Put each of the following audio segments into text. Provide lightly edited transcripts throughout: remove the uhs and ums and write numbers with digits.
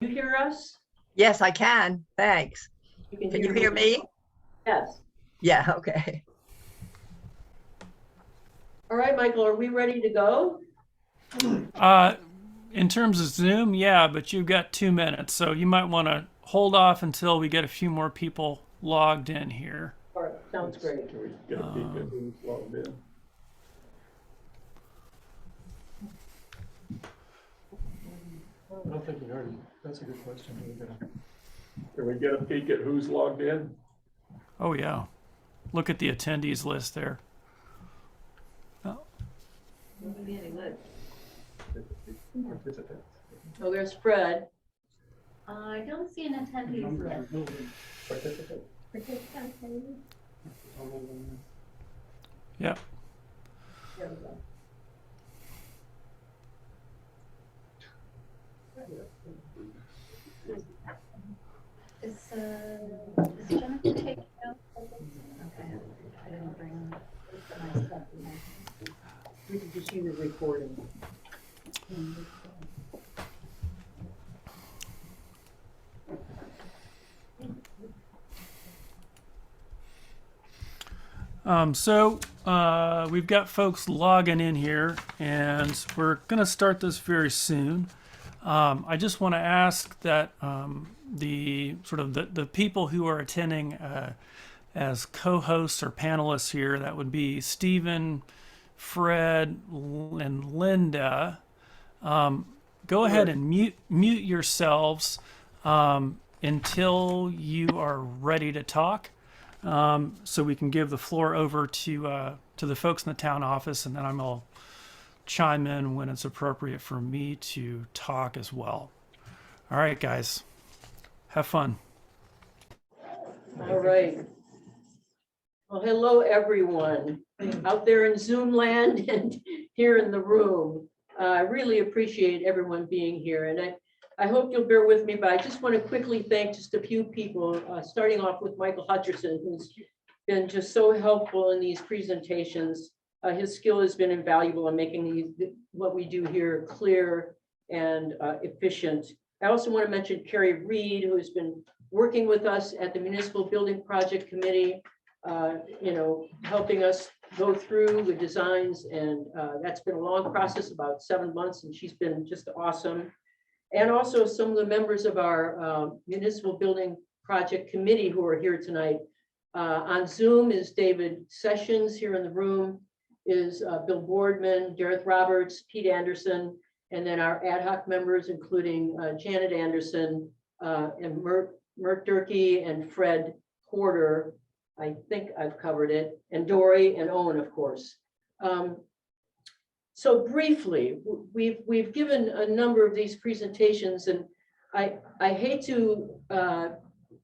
You hear us? Yes, I can. Thanks. Can you hear me? Yes. Yeah, okay. All right, Michael, are we ready to go? In terms of Zoom, yeah, but you've got 2 minutes, so you might want to hold off until we get a few more people logged in here. All right, sounds great. Can we get a peek at who's logged in? I don't think we heard it. That's a good question. Can we get a peek at who's logged in? Oh, yeah. Look at the attendees list there. Participants. Oh, there's Fred. I don't see an attendees list. Participants. Participants, maybe? Yep. There we go. Is Jennifer taking notes? Okay, I didn't bring my stuff. We can just use the recording. We've got folks logging in here, and we're going to start this very soon. I just want to ask that the people who are attending as co-hosts or panelists here, that would be Stephen, Fred, and Linda. Go ahead and mute yourselves until you are ready to talk, so we can give the floor over to the folks in the town office, and then I'm going to chime in when it's appropriate for me to talk as well. All right, guys, have fun. All right. Well, hello, everyone out there in Zoom land and here in the room. I really appreciate everyone being here, and I hope you'll bear with me, but I just want to quickly thank just a few people, starting off with Michael Hutcherson, who's been just so helpful in these presentations. His skill has been invaluable in making what we do here clear and efficient. I also want to mention Carrie Reed, who has been working with us at the Municipal Building Project Committee, helping us go through the designs, and that's been a long process, about 7 months, and she's been just awesome. And also some of the members of our Municipal Building Project Committee who are here tonight. On Zoom is David Sessions. Here in the room is Bill Boardman, Gareth Roberts, Pete Anderson, and then our ad hoc members, including Janet Anderson and Mert Durkee and Fred Porter. I think I've covered it, and Dory and Owen, of course. So briefly, we've given a number of these presentations, and I hate to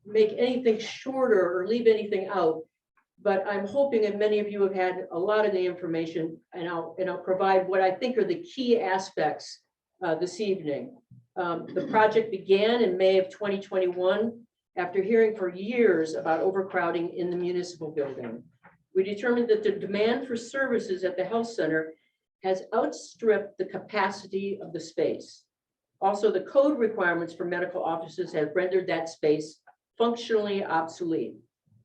make anything shorter or leave anything out, but I'm hoping that many of you have had a lot of the information, and I'll provide what I think are the key aspects this evening. The project began in May of 2021 after hearing for years about overcrowding in the municipal building. We determined that the demand for services at the health center has outstripped the capacity of the space. Also, the code requirements for medical offices have rendered that space functionally obsolete.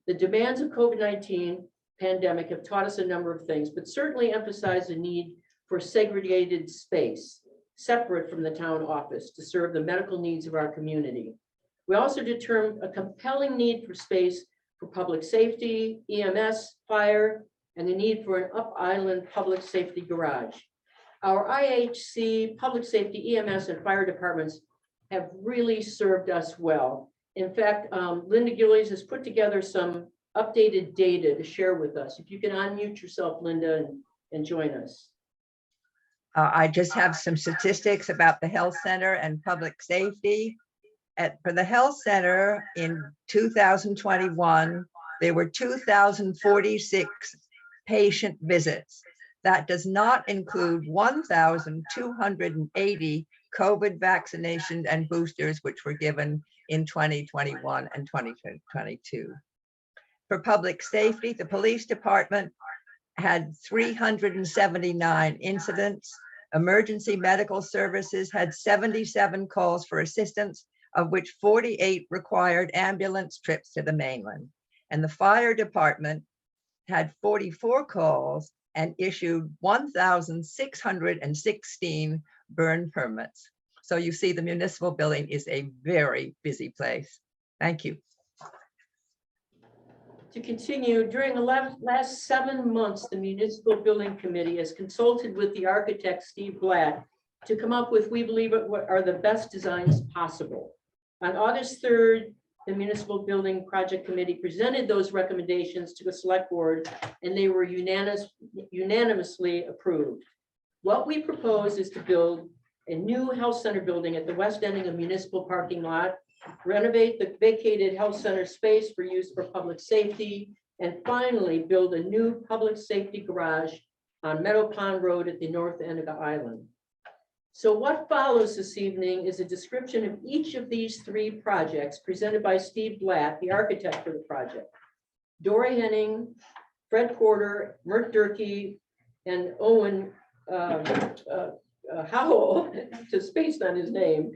The demands of COVID-19 pandemic have taught us a number of things, but certainly emphasized the need for segregated space, separate from the town office, to serve the medical needs of our community. We also determined a compelling need for space for public safety, EMS, fire, and the need for an up-island public safety garage. Our IHC, public safety, EMS, and fire departments have really served us well. In fact, Linda Gillies has put together some updated data to share with us. If you can unmute yourself, Linda, and join us. I just have some statistics about the health center and public safety. For the health center in 2021, there were 2,046 patient visits. That does not include 1,280 COVID vaccinations and boosters, which were given in 2021 and 2022. For public safety, the police department had 379 incidents. Emergency medical services had 77 calls for assistance, of which 48 required ambulance trips to the mainland. And the fire department had 44 calls and issued 1,616 burn permits. So you see, the municipal building is a very busy place. Thank you. To continue, during the last 7 months, the Municipal Building Committee has consulted with the architect, Steve Blatt, to come up with, we believe, what are the best designs possible. On August 3rd, the Municipal Building Project Committee presented those recommendations to the select board, and they were unanimously approved. What we propose is to build a new health center building at the west end of the municipal parking lot, renovate the vacated health center space for use for public safety, and finally build a new public safety garage on Meadow Pond Road at the north end of the island. So what follows this evening is a description of each of these 3 projects presented by Steve Blatt, the architect for the project. Dory Henning, Fred Porter, Mert Durkee, and Owen Howell, to spaced on his name,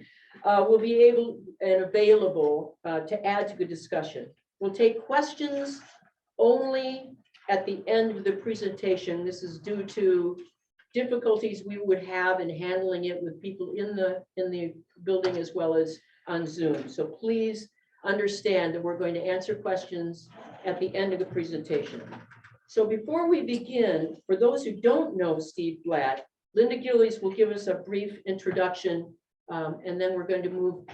will be able and available to add to the discussion. We'll take questions only at the end of the presentation. This is due to difficulties we would have in handling it with people in the building as well as on Zoom. So please understand that we're going to answer questions at the end of the presentation. So before we begin, for those who don't know Steve Blatt, Linda Gillies will give us a brief introduction, and then we're going to move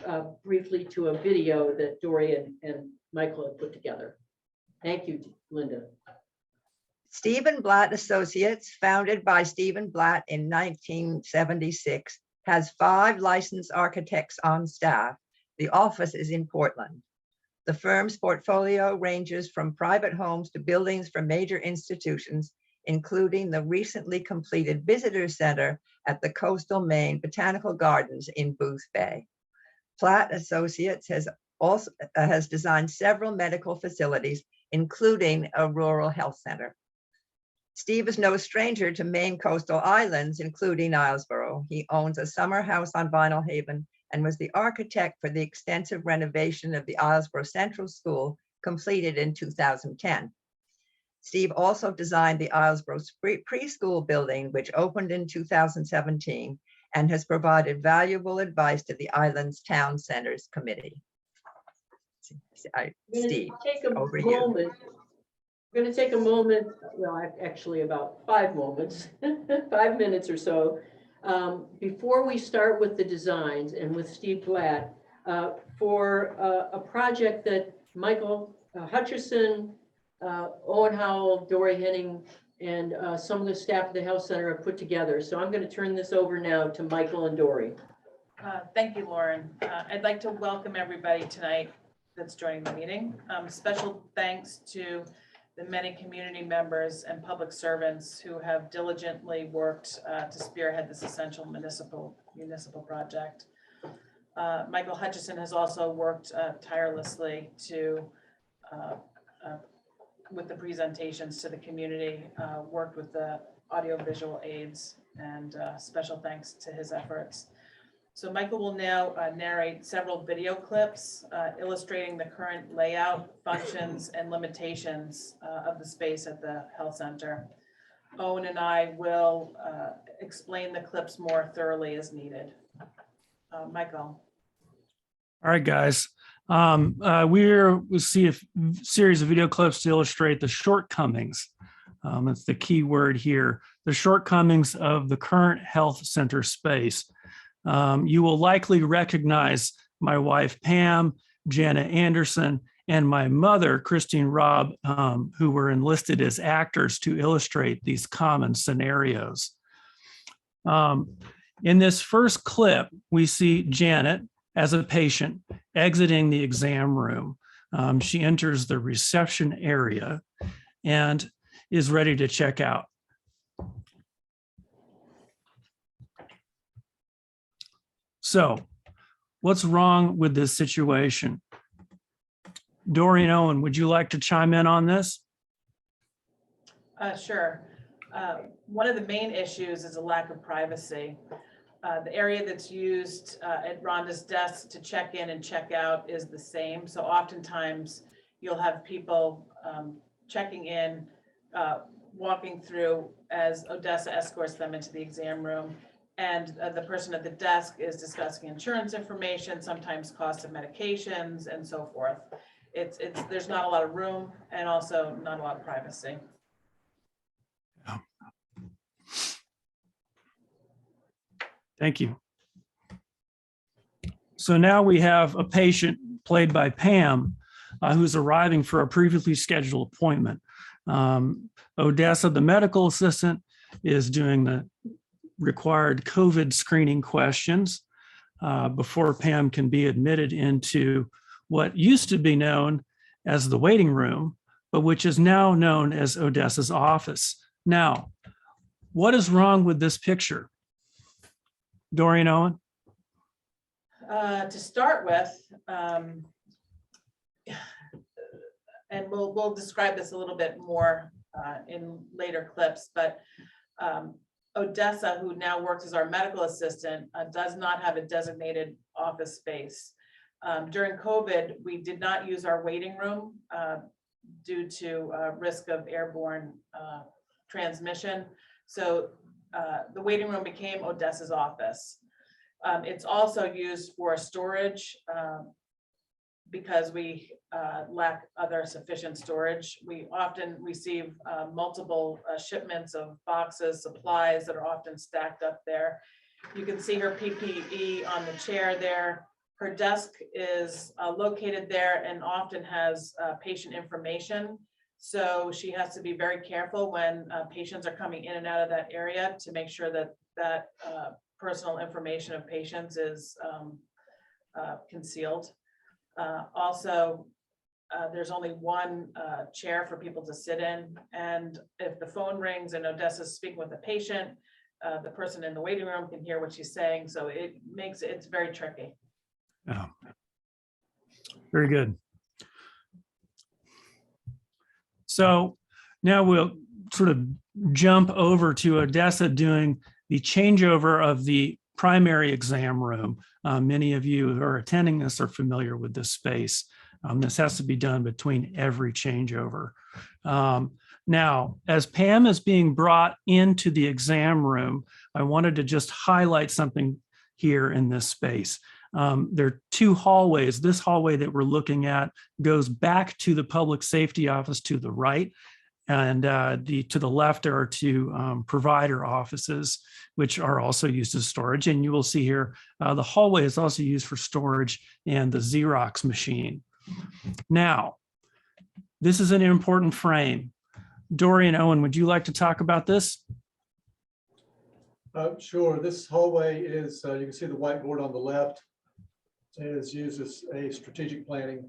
briefly to a video that Dory and Michael have put together. Thank you, Linda. Stephen Blatt Associates, founded by Stephen Blatt in 1976, has 5 licensed architects on staff. The office is in Portland. The firm's portfolio ranges from private homes to buildings for major institutions, including the recently completed visitor center at the Coastal Maine Botanical Gardens in Booth Bay. Blatt Associates has designed several medical facilities, including a rural health center. Steve is no stranger to Maine coastal islands, including Islesboro. He owns a summer house on Vinyl Haven and was the architect for the extensive renovation of the Islesboro Central School, completed in 2010. Steve also designed the Islesboro preschool building, which opened in 2017, and has provided valuable advice to the island's town centers committee. Steve, over to you. We're going to take a moment, well, actually about 5 moments, 5 minutes or so, before we start with the designs and with Steve Blatt, for a project that Michael Hutcherson, Owen Howell, Dory Henning, and some of the staff of the health center have put together. So I'm going to turn this over now to Michael and Dory. Thank you, Lauren. I'd like to welcome everybody tonight that's joining the meeting. Special thanks to the many community members and public servants who have diligently worked to spearhead this essential municipal project. Michael Hutchison has also worked tirelessly to with the presentations to the community, worked with the audiovisual aids, and special thanks to his efforts. So Michael will now narrate several video clips illustrating the current layout, functions, and limitations of the space at the health center. Owen and I will explain the clips more thoroughly as needed. Michael. All right, guys. We'll see a series of video clips to illustrate the shortcomings. That's the key word here. The shortcomings of the current health center space. You will likely recognize my wife, Pam, Janet Anderson, and my mother, Christine Robb, who were enlisted as actors to illustrate these common scenarios. In this first clip, we see Janet as a patient exiting the exam room. She enters the reception area and is ready to check out. So, what's wrong with this situation? Dory and Owen, would you like to chime in on this? Sure. One of the main issues is a lack of privacy. The area that's used at Rhonda's desk to check in and check out is the same. So oftentimes you'll have people checking in, walking through as Odessa escorts them into the exam room. And the person at the desk is discussing insurance information, sometimes cost of medications and so forth. There's not a lot of room and also not a lot of privacy. Thank you. So now we have a patient played by Pam who's arriving for a previously scheduled appointment. Odessa, the medical assistant, is doing the required COVID screening questions before Pam can be admitted into what used to be known as the waiting room, but which is now known as Odessa's office. Now, what is wrong with this picture? Dorian Owen? To start with, and we'll describe this a little bit more in later clips, but Odessa, who now works as our medical assistant, does not have a designated office space. During COVID, we did not use our waiting room due to risk of airborne transmission. So the waiting room became Odessa's office. It's also used for storage because we lack other sufficient storage. We often receive multiple shipments of boxes, supplies that are often stacked up there. You can see her PPE on the chair there. Her desk is located there and often has patient information. So she has to be very careful when patients are coming in and out of that area to make sure that personal information of patients is concealed. Also, there's only one chair for people to sit in. And if the phone rings and Odessa's speaking with a patient, the person in the waiting room can hear what she's saying. So it's very tricky. Oh, very good. So now we'll sort of jump over to Odessa doing the changeover of the primary exam room. Many of you who are attending this are familiar with this space. This has to be done between every changeover. Now, as Pam is being brought into the exam room, I wanted to just highlight something here in this space. There are two hallways. This hallway that we're looking at goes back to the public safety office to the right, and to the left there are two provider offices, which are also used as storage. And you will see here, the hallway is also used for storage and the Xerox machine. Now, this is an important frame. Dorian Owen, would you like to talk about this? Sure. This hallway is, you can see the whiteboard on the left, is used as a strategic planning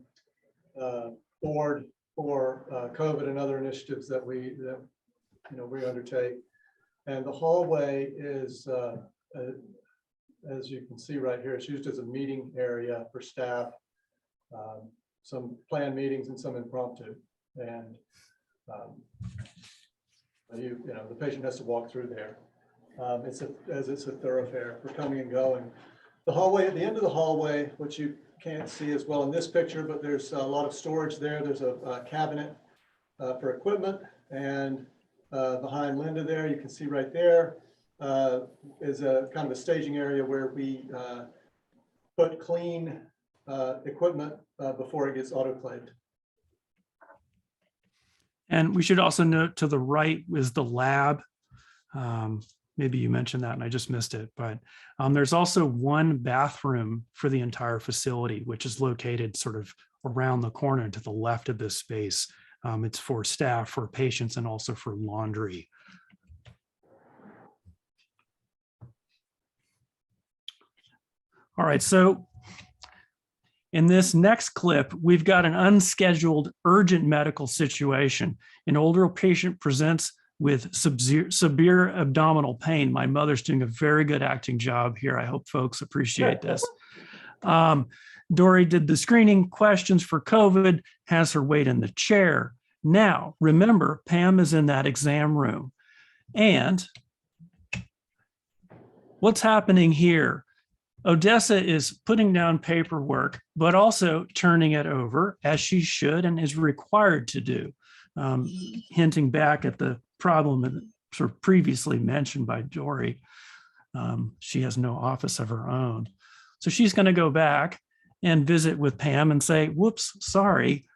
board for COVID and other initiatives that we undertake. And the hallway is, as you can see right here, it's used as a meeting area for staff, some planned meetings and some impromptu. And the patient has to walk through there. It's a thoroughfare for coming and going. The hallway, at the end of the hallway, which you can't see as well in this picture, but there's a lot of storage there. There's a cabinet for equipment, and behind Linda there, you can see right there is a kind of a staging area where we put clean equipment before it gets autoclaved. And we should also note to the right is the lab. Maybe you mentioned that and I just missed it, but there's also one bathroom for the entire facility, which is located sort of around the corner to the left of this space. It's for staff, for patients, and also for laundry. All right, so in this next clip, we've got an unscheduled urgent medical situation. An older patient presents with severe abdominal pain. My mother's doing a very good acting job here. I hope folks appreciate this. Dory did the screening questions for COVID, has her wait in the chair. Now, remember, Pam is in that exam room. And what's happening here? Odessa is putting down paperwork, but also turning it over as she should and is required to do, hinting back at the problem sort of previously mentioned by Dory. She has no office of her own. So she's going to go back and visit with Pam and say, whoops, sorry,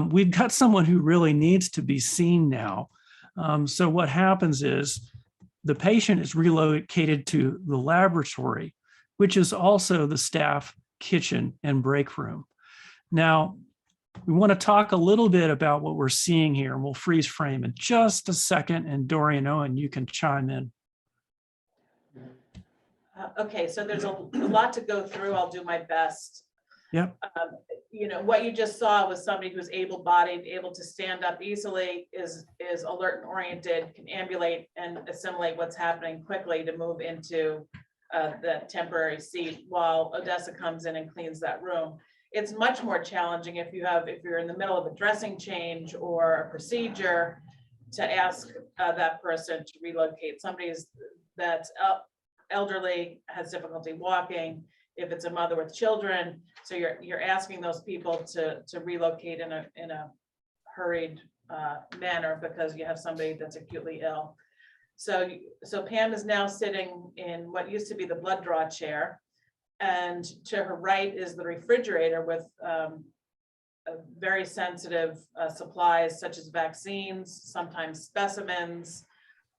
we've got someone who really needs to be seen now. So what happens is the patient is relocated to the laboratory, which is also the staff kitchen and break room. Now, we want to talk a little bit about what we're seeing here, and we'll freeze frame in just a second, and Dorian Owen, you can chime in. Okay, so there's a lot to go through. I'll do my best. Yep. You know, what you just saw was somebody who's able-bodied, able to stand up easily, is alert and oriented, can ambulate and assimilate what's happening quickly to move into the temporary seat while Odessa comes in and cleans that room. It's much more challenging if you're in the middle of a dressing change or a procedure to ask that person to relocate. Somebody that's elderly, has difficulty walking, if it's a mother with children. So you're asking those people to relocate in a hurried manner because you have somebody that's acutely ill. So Pam is now sitting in what used to be the blood draw chair. And to her right is the refrigerator with very sensitive supplies such as vaccines, sometimes specimens.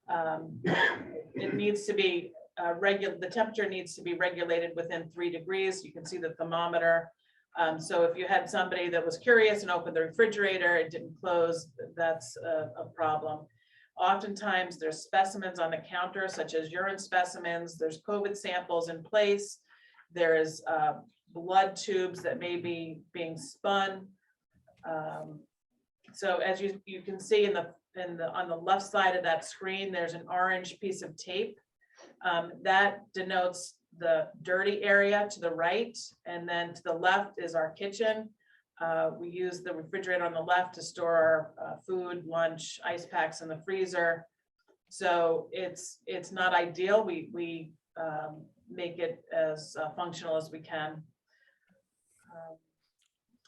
It needs to be the temperature needs to be regulated within 3 degrees. You can see the thermometer. So if you had somebody that was curious and opened the refrigerator, it didn't close, that's a problem. Oftentimes there's specimens on the counter, such as urine specimens. There's COVID samples in place. There is blood tubes that may be being spun. So as you can see on the left side of that screen, there's an orange piece of tape. That denotes the dirty area to the right, and then to the left is our kitchen. We use the refrigerator on the left to store our food, lunch, ice packs in the freezer. So it's not ideal. We make it as functional as we can.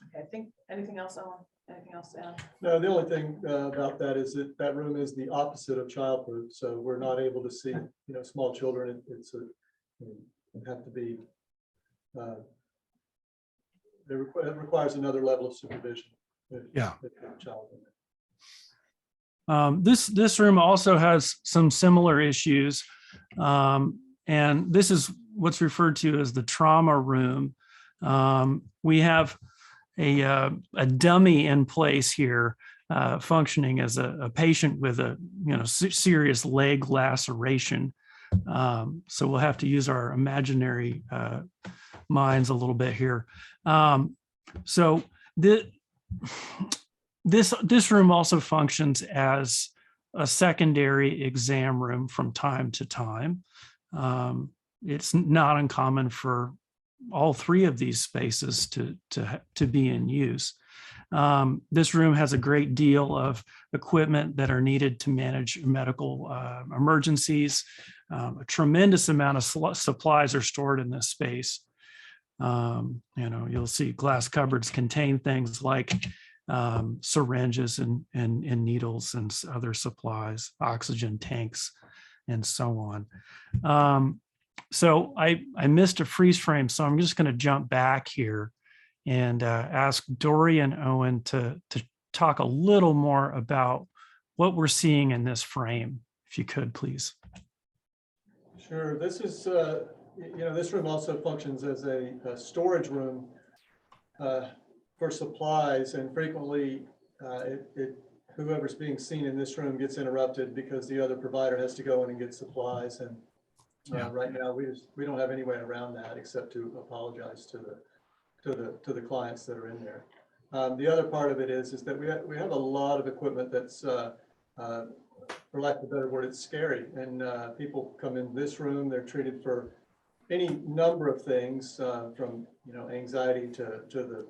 Okay, I think anything else, Ellen? Anything else to add? No, the only thing about that is that room is the opposite of childproof, so we're not able to see, small children. It have to be. It requires another level of supervision. Yeah. If you have a child in there. This room also has some similar issues, and this is what's referred to as the trauma room. We have a dummy in place here, functioning as a patient with a serious leg laceration. So we'll have to use our imaginary minds a little bit here. So this room also functions as a secondary exam room from time to time. It's not uncommon for all 3 of these spaces to be in use. This room has a great deal of equipment that are needed to manage medical emergencies. A tremendous amount of supplies are stored in this space. You'll see glass cupboards contain things like syringes and needles and other supplies, oxygen tanks, and so on. So I missed a freeze frame, so I'm just going to jump back here and ask Dorian Owen to talk a little more about what we're seeing in this frame, if you could, please. Sure. This is, this room also functions as a storage room for supplies, and frequently whoever's being seen in this room gets interrupted because the other provider has to go in and get supplies. And right now we don't have any way around that except to apologize to the clients that are in there. The other part of it is that we have a lot of equipment that's for lack of a better word, it's scary. And people come in this room, they're treated for any number of things, from anxiety to the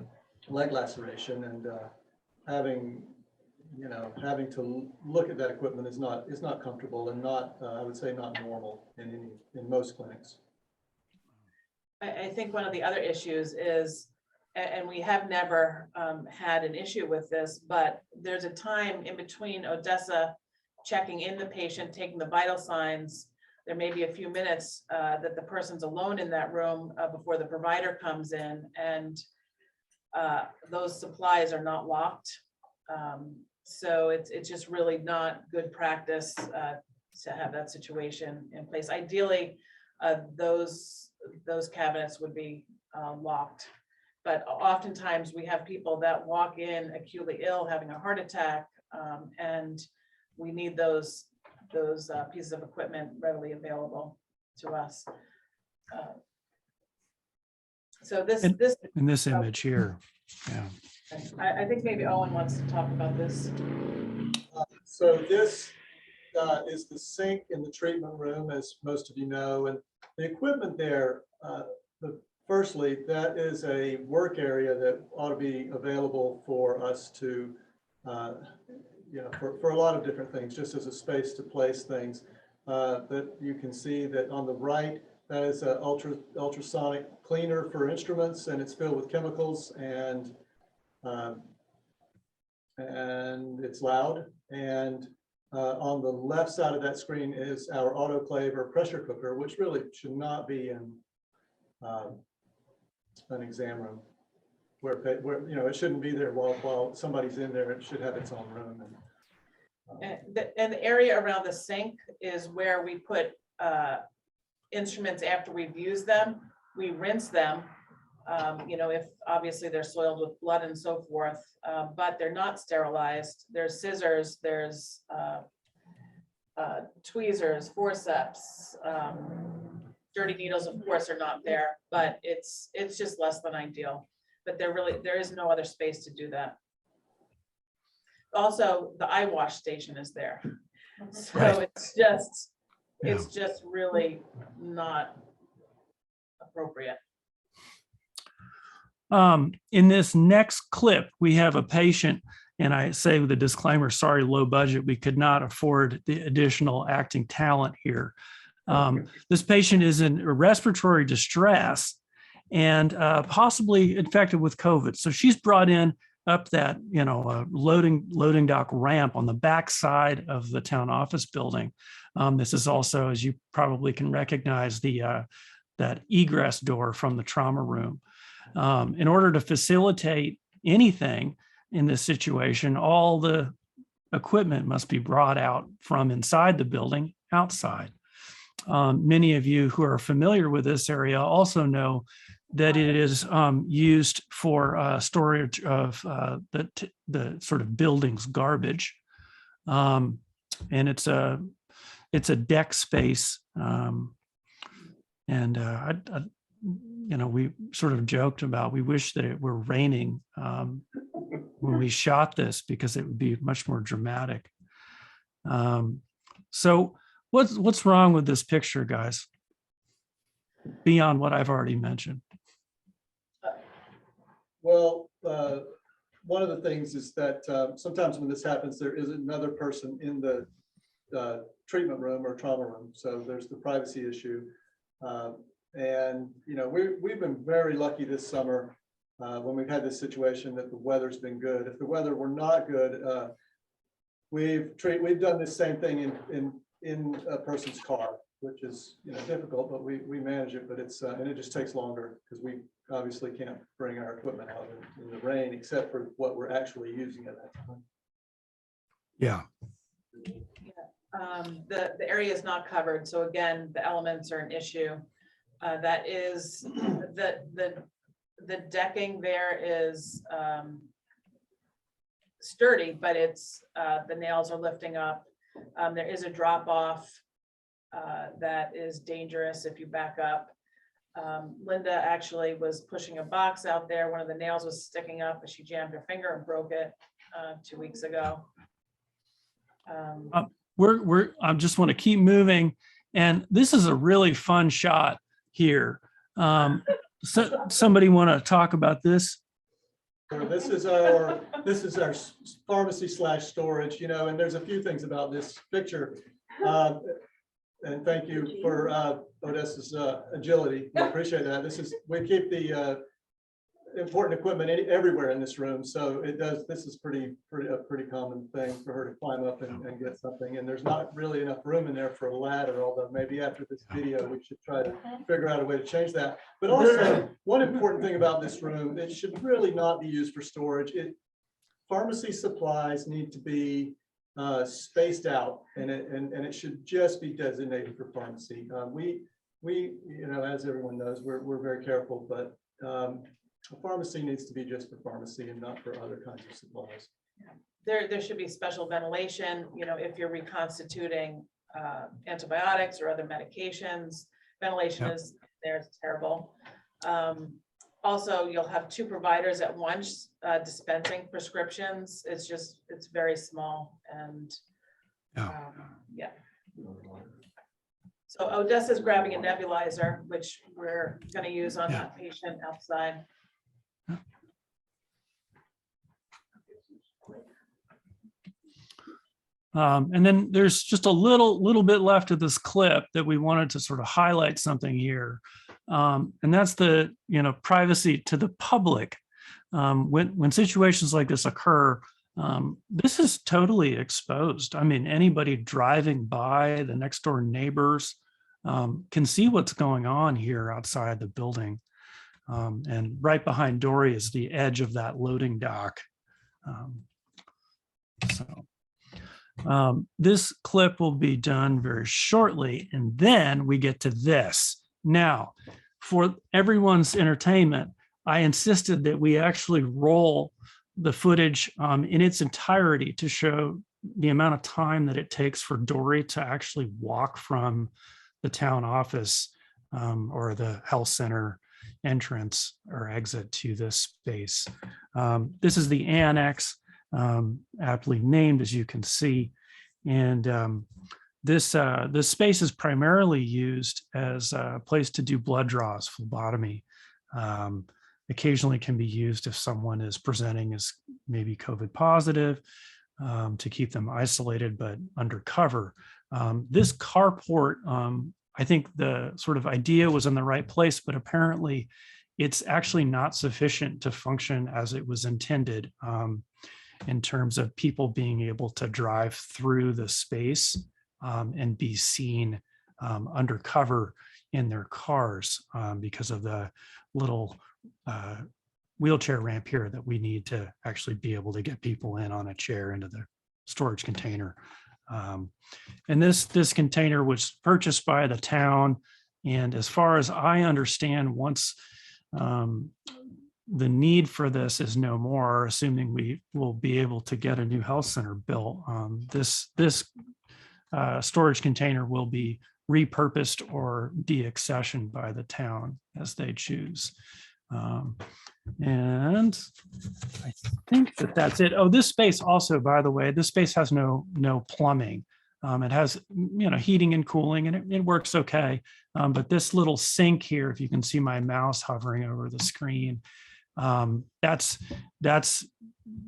leg laceration, and having having to look at that equipment is not comfortable and not, I would say, not normal in most clinics. I think one of the other issues is, and we have never had an issue with this, but there's a time in between Odessa checking in the patient, taking the vital signs. There may be a few minutes that the person's alone in that room before the provider comes in, and those supplies are not locked. So it's just really not good practice to have that situation in place. Ideally, those cabinets would be locked. But oftentimes we have people that walk in acutely ill, having a heart attack, and we need those pieces of equipment readily available to us. So this In this image here, yeah. I think maybe Owen wants to talk about this. So this is the sink in the treatment room, as most of you know, and the equipment there, firstly, that is a work area that ought to be available for us to, for a lot of different things, just as a space to place things. That you can see that on the right, that is an ultrasonic cleaner for instruments, and it's filled with chemicals, and it's loud. And on the left side of that screen is our autoclave or pressure cooker, which really should not be in an exam room, where it shouldn't be there while somebody's in there. It should have its own room. And the area around the sink is where we put instruments after we've used them. We rinse them, if obviously they're soiled with blood and so forth, but they're not sterilized. There's scissors, there's tweezers, forceps, dirty needles, of course, are not there, but it's just less than ideal. But there is no other space to do that. Also, the eye wash station is there. So Right. it's just really not appropriate. In this next clip, we have a patient, and I say with a disclaimer, sorry, low budget, we could not afford the additional acting talent here. This patient is in respiratory distress and possibly infected with COVID. So she's brought in up that, loading dock ramp on the back side of the town office building. This is also, as you probably can recognize, that egress door from the trauma room. In order to facilitate anything in this situation, all the equipment must be brought out from inside the building outside. Many of you who are familiar with this area also know that it is used for storage of the sort of building's garbage. And it's a deck space. We sort of joked about, we wish that it were raining when we shot this, because it would be much more dramatic. So what's wrong with this picture, guys? Beyond what I've already mentioned. Well, one of the things is that sometimes when this happens, there is another person in the treatment room or trauma room. So there's the privacy issue. And we've been very lucky this summer when we've had this situation that the weather's been good. If the weather were not good, we've done this same thing in a person's car, which is difficult, but we manage it. But it's and it just takes longer because we obviously can't bring our equipment out in the rain except for what we're actually using at that time. Yeah. The area is not covered, so again, the elements are an issue. That is the decking there is sturdy, but it's the nails are lifting up. There is a drop off that is dangerous if you back up. Linda actually was pushing a box out there. One of the nails was sticking up, but she jammed her finger and broke it 2 weeks ago. I just want to keep moving, and this is a really fun shot here. So somebody want to talk about this? This is our pharmacy / storage, and there's a few things about this picture. And thank you for Odessa's agility. We appreciate that. We keep the important equipment everywhere in this room, so this is a pretty common thing for her to climb up and get something. And there's not really enough room in there for a ladder, although maybe after this video we should try to figure out a way to change that. But also, one important thing about this room, it should really not be used for storage. Pharmacy supplies need to be spaced out, and it should just be designated for pharmacy. We as everyone knows, we're very careful, but a pharmacy needs to be just for pharmacy and not for other kinds of supplies. There should be special ventilation, if you're reconstituting antibiotics or other medications. Ventilation is terrible. Also, you'll have 2 providers at once dispensing prescriptions. It's very small, and yeah. So Odessa's grabbing a nebulizer, which we're going to use on that patient outside. And then there's just a little bit left of this clip that we wanted to sort of highlight something here. And that's the, privacy to the public. When situations like this occur, this is totally exposed. I mean, anybody driving by, the next door neighbors can see what's going on here outside the building. And right behind Dory is the edge of that loading dock. This clip will be done very shortly, and then we get to this. Now, for everyone's entertainment, I insisted that we actually roll the footage in its entirety to show the amount of time that it takes for Dory to actually walk from the town office or the health center entrance or exit to this space. This is the annex, aptly named, as you can see. And this space is primarily used as a place to do blood draws, phlebotomy. Occasionally can be used if someone is presenting as maybe COVID positive, to keep them isolated but undercover. This carport, I think the sort of idea was in the right place, but apparently it's actually not sufficient to function as it was intended. In terms of people being able to drive through the space and be seen undercover in their cars because of the little wheelchair ramp here that we need to actually be able to get people in on a chair into the storage container. And this container was purchased by the town. And as far as I understand, once the need for this is no more, assuming we will be able to get a new health center built, this storage container will be repurposed or de-accessioned by the town as they choose. And I think that's it. Oh, this space also, by the way, this space has no plumbing. It has, heating and cooling, and it works okay. But this little sink here, if you can see my mouse hovering over the screen, that's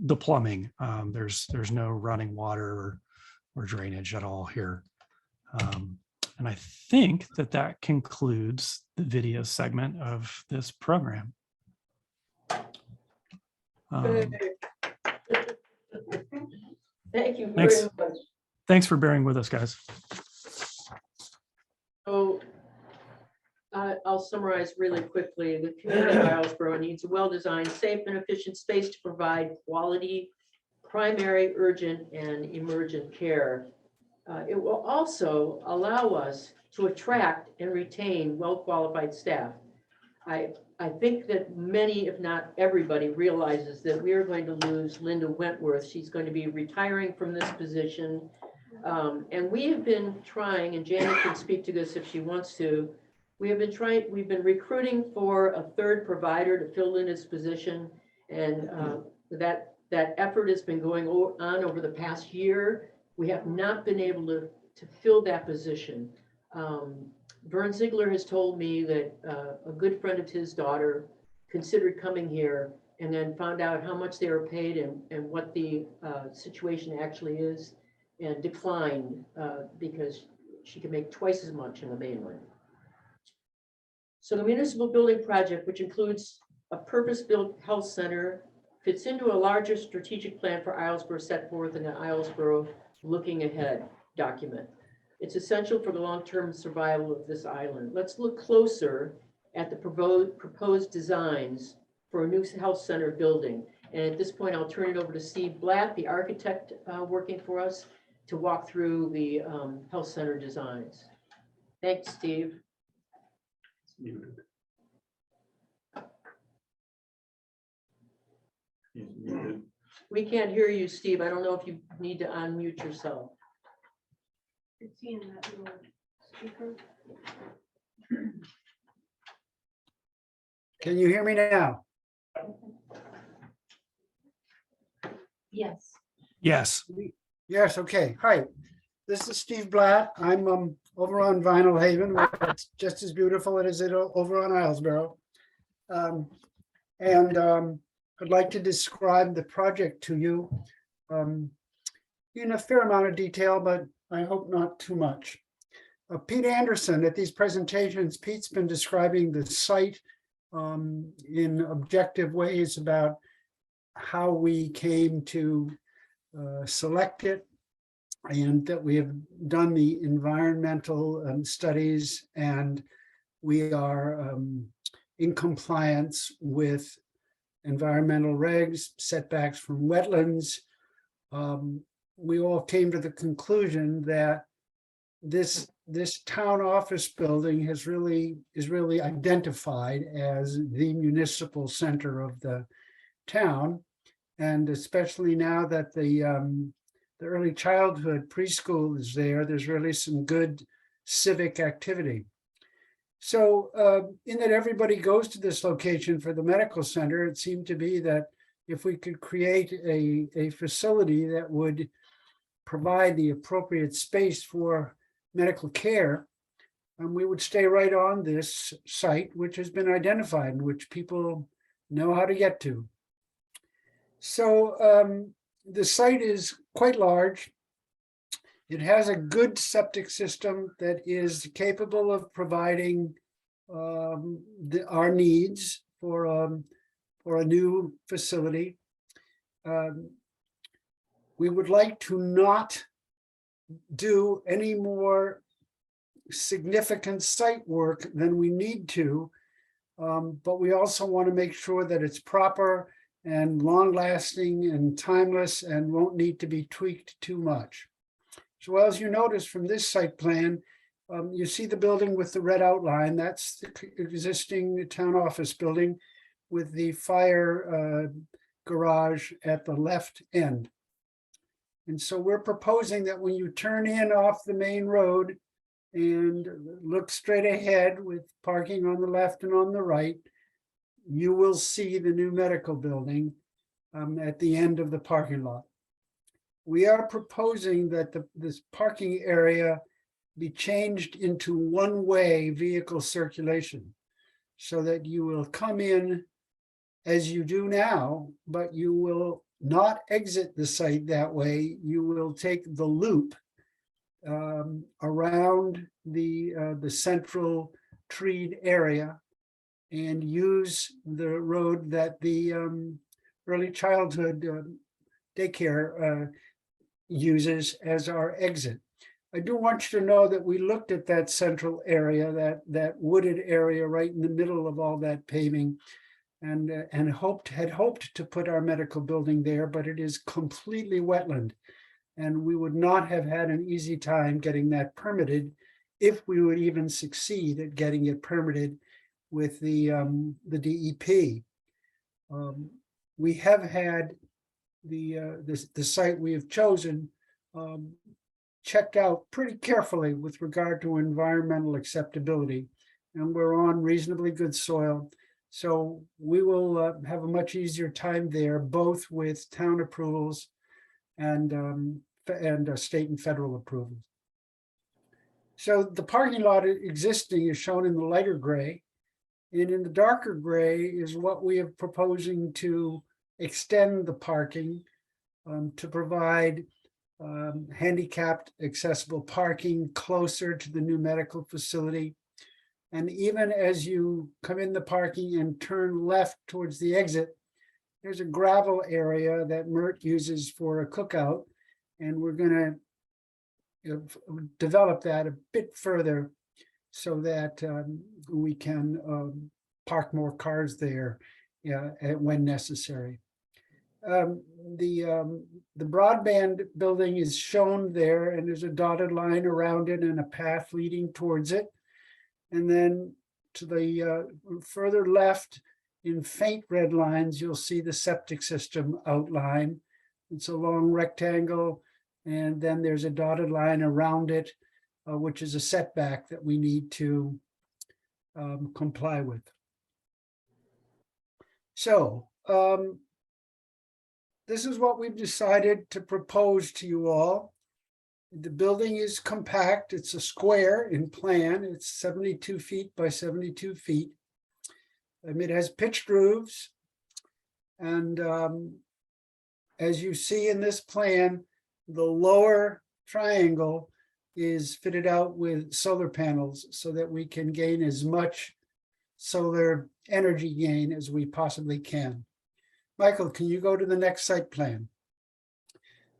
the plumbing. There's no running water or drainage at all here. And I think that concludes the video segment of this program. Thank you very Thanks. much. Thanks for bearing with us, guys. So I'll summarize really quickly. The community of Islesboro needs a well-designed, safe, and efficient space to provide quality, primary, urgent, and emergent care. It will also allow us to attract and retain well-qualified staff. I think that many, if not everybody, realizes that we are going to lose Linda Wentworth. She's going to be retiring from this position. And we have been trying, and Janet can speak to this if she wants to, we've been recruiting for a third provider to fill Linda's position. And that effort has been going on over the past year. We have not been able to fill that position. Vern Ziegler has told me that a good friend of his daughter considered coming here and then found out how much they were paid and what the situation actually is, and declined because she could make twice as much in the mainland. So the municipal building project, which includes a purpose-built health center, fits into a larger strategic plan for Islesboro set forth in the Islesboro Looking Ahead document. It's essential for the long-term survival of this island. Let's look closer at the proposed designs for a new health center building. And at this point, I'll turn it over to Steve Blatt, the architect working for us, to walk through the health center designs. Thanks, Steve. It's muted. He's muted. We can't hear you, Steve. I don't know if you need to unmute yourself. Is he in that little speaker? Can you hear me now? Yes. Yes. Yes, okay. Hi, this is Steve Blatt. I'm over on Vinyl Haven, where it's just as beautiful as it over on Islesboro. I'd like to describe the project to you in a fair amount of detail, but I hope not too much. Pete Anderson, at these presentations, Pete's been describing the site in objective ways about how we came to select it, and that we have done the environmental studies, and we are in compliance with environmental regs, setbacks from wetlands. We all came to the conclusion that this town office building is really identified as the municipal center of the town. And especially now that the early childhood preschool is there, there's really some good civic activity. So in that everybody goes to this location for the medical center, it seemed to be that if we could create a facility that would provide the appropriate space for medical care, we would stay right on this site, which has been identified and which people know how to get to. So the site is quite large. It has a good septic system that is capable of providing our needs for a new facility. We would like to not do any more significant site work than we need to, but we also want to make sure that it's proper and long-lasting and timeless and won't need to be tweaked too much. So as you notice from this site plan, you see the building with the red outline. That's the existing town office building with the fire garage at the left end. And so we're proposing that when you turn in off the main road and look straight ahead with parking on the left and on the right, you will see the new medical building at the end of the parking lot. We are proposing that this parking area be changed into one-way vehicle circulation so that you will come in as you do now, but you will not exit the site that way. You will take the loop around the central treed area and use the road that the early childhood daycare uses as our exit. I do want you to know that we looked at that central area, that wooded area right in the middle of all that paving, and had hoped to put our medical building there, but it is completely wetland. And we would not have had an easy time getting that permitted if we would even succeed at getting it permitted with the DEP. We have had the site we have chosen checked out pretty carefully with regard to environmental acceptability, and we're on reasonably good soil. So we will have a much easier time there, both with town approvals and state and federal approvals. So the parking lot existing is shown in the lighter gray. And in the darker gray is what we are proposing to extend the parking to provide handicapped accessible parking closer to the new medical facility. And even as you come in the parking and turn left towards the exit, there's a gravel area that Mert uses for a cookout. And we're going to develop that a bit further so that we can park more cars there when necessary. The broadband building is shown there, and there's a dotted line around it and a path leading towards it. And then to the further left, in faint red lines, you'll see the septic system outline. It's a long rectangle, and then there's a dotted line around it, which is a setback that we need to comply with. So this is what we've decided to propose to you all. The building is compact. It's a square in plan. It's 72 feet by 72 feet. It has pitched roofs. And as you see in this plan, the lower triangle is fitted out with solar panels so that we can gain as much solar energy gain as we possibly can. Michael, can you go to the next site plan?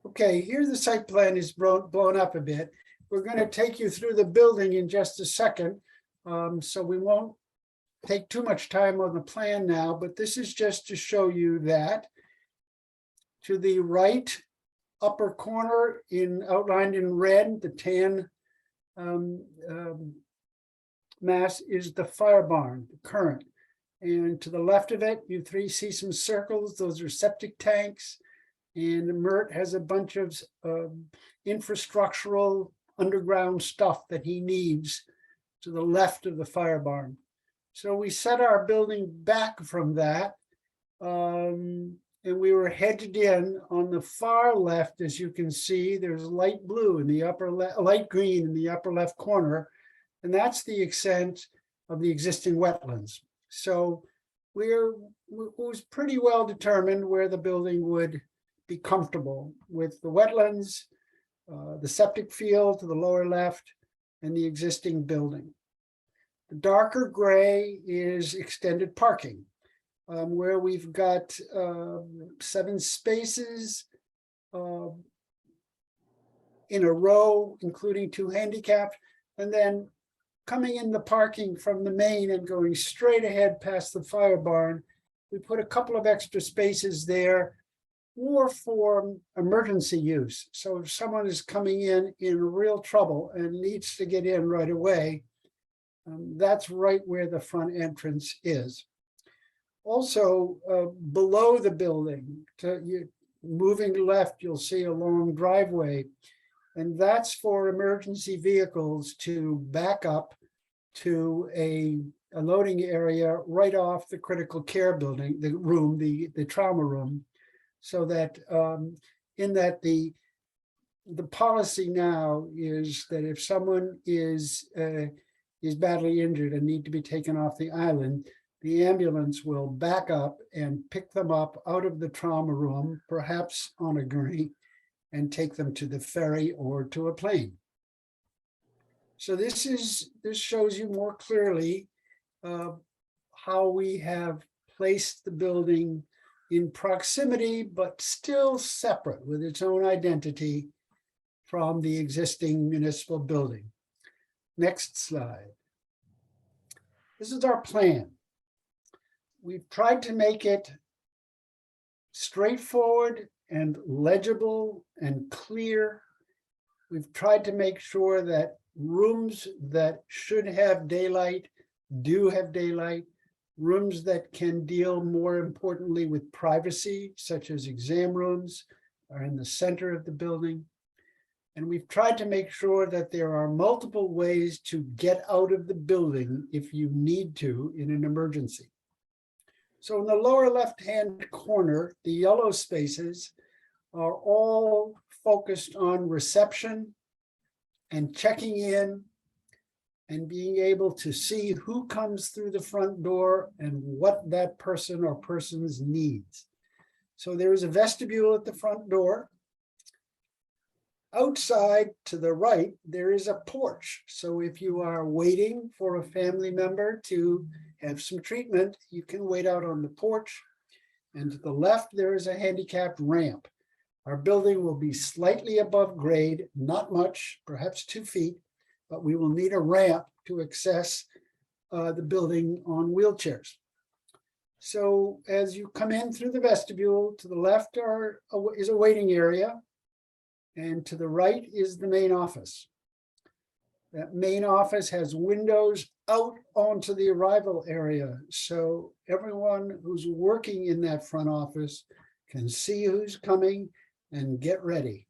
Okay, here the site plan is blown up a bit. We're going to take you through the building in just a second, so we won't take too much time on the plan now, but this is just to show you that to the right upper corner outlined in red, the tan mass is the fire barn, the current. And to the left of it, you see some circles. Those are septic tanks. And Mert has a bunch of infrastructural underground stuff that he needs to the left of the fire barn. So we set our building back from that. And we were hedged in on the far left. As you can see, there's light blue in the upper light green in the upper left corner. And that's the extent of the existing wetlands. So it was pretty well determined where the building would be comfortable with the wetlands, the septic field to the lower left, and the existing building. The darker gray is extended parking, where we've got 7 spaces in a row, including 2 handicapped, and then coming in the parking from the main and going straight ahead past the fire barn, we put a couple of extra spaces there more for emergency use. So if someone is coming in real trouble and needs to get in right away, that's right where the front entrance is. Also, below the building, moving left, you'll see a long driveway. And that's for emergency vehicles to back up to a loading area right off the critical care building, the trauma room, so that in that the policy now is that if someone is badly injured and need to be taken off the island, the ambulance will back up and pick them up out of the trauma room, perhaps on a gurney, and take them to the ferry or to a plane. So this shows you more clearly how we have placed the building in proximity, but still separate with its own identity from the existing municipal building. Next slide. This is our plan. We've tried to make it straightforward and legible and clear. We've tried to make sure that rooms that should have daylight do have daylight. Rooms that can deal more importantly with privacy, such as exam rooms, are in the center of the building. And we've tried to make sure that there are multiple ways to get out of the building if you need to in an emergency. So in the lower left-hand corner, the yellow spaces are all focused on reception and checking in and being able to see who comes through the front door and what that person or persons needs. So there is a vestibule at the front door. Outside to the right, there is a porch. So if you are waiting for a family member to have some treatment, you can wait out on the porch. And to the left, there is a handicapped ramp. Our building will be slightly above grade, not much, perhaps 2 feet, but we will need a ramp to access the building on wheelchairs. So as you come in through the vestibule, to the left is a waiting area, and to the right is the main office. That main office has windows out onto the arrival area, so everyone who's working in that front office can see who's coming and get ready.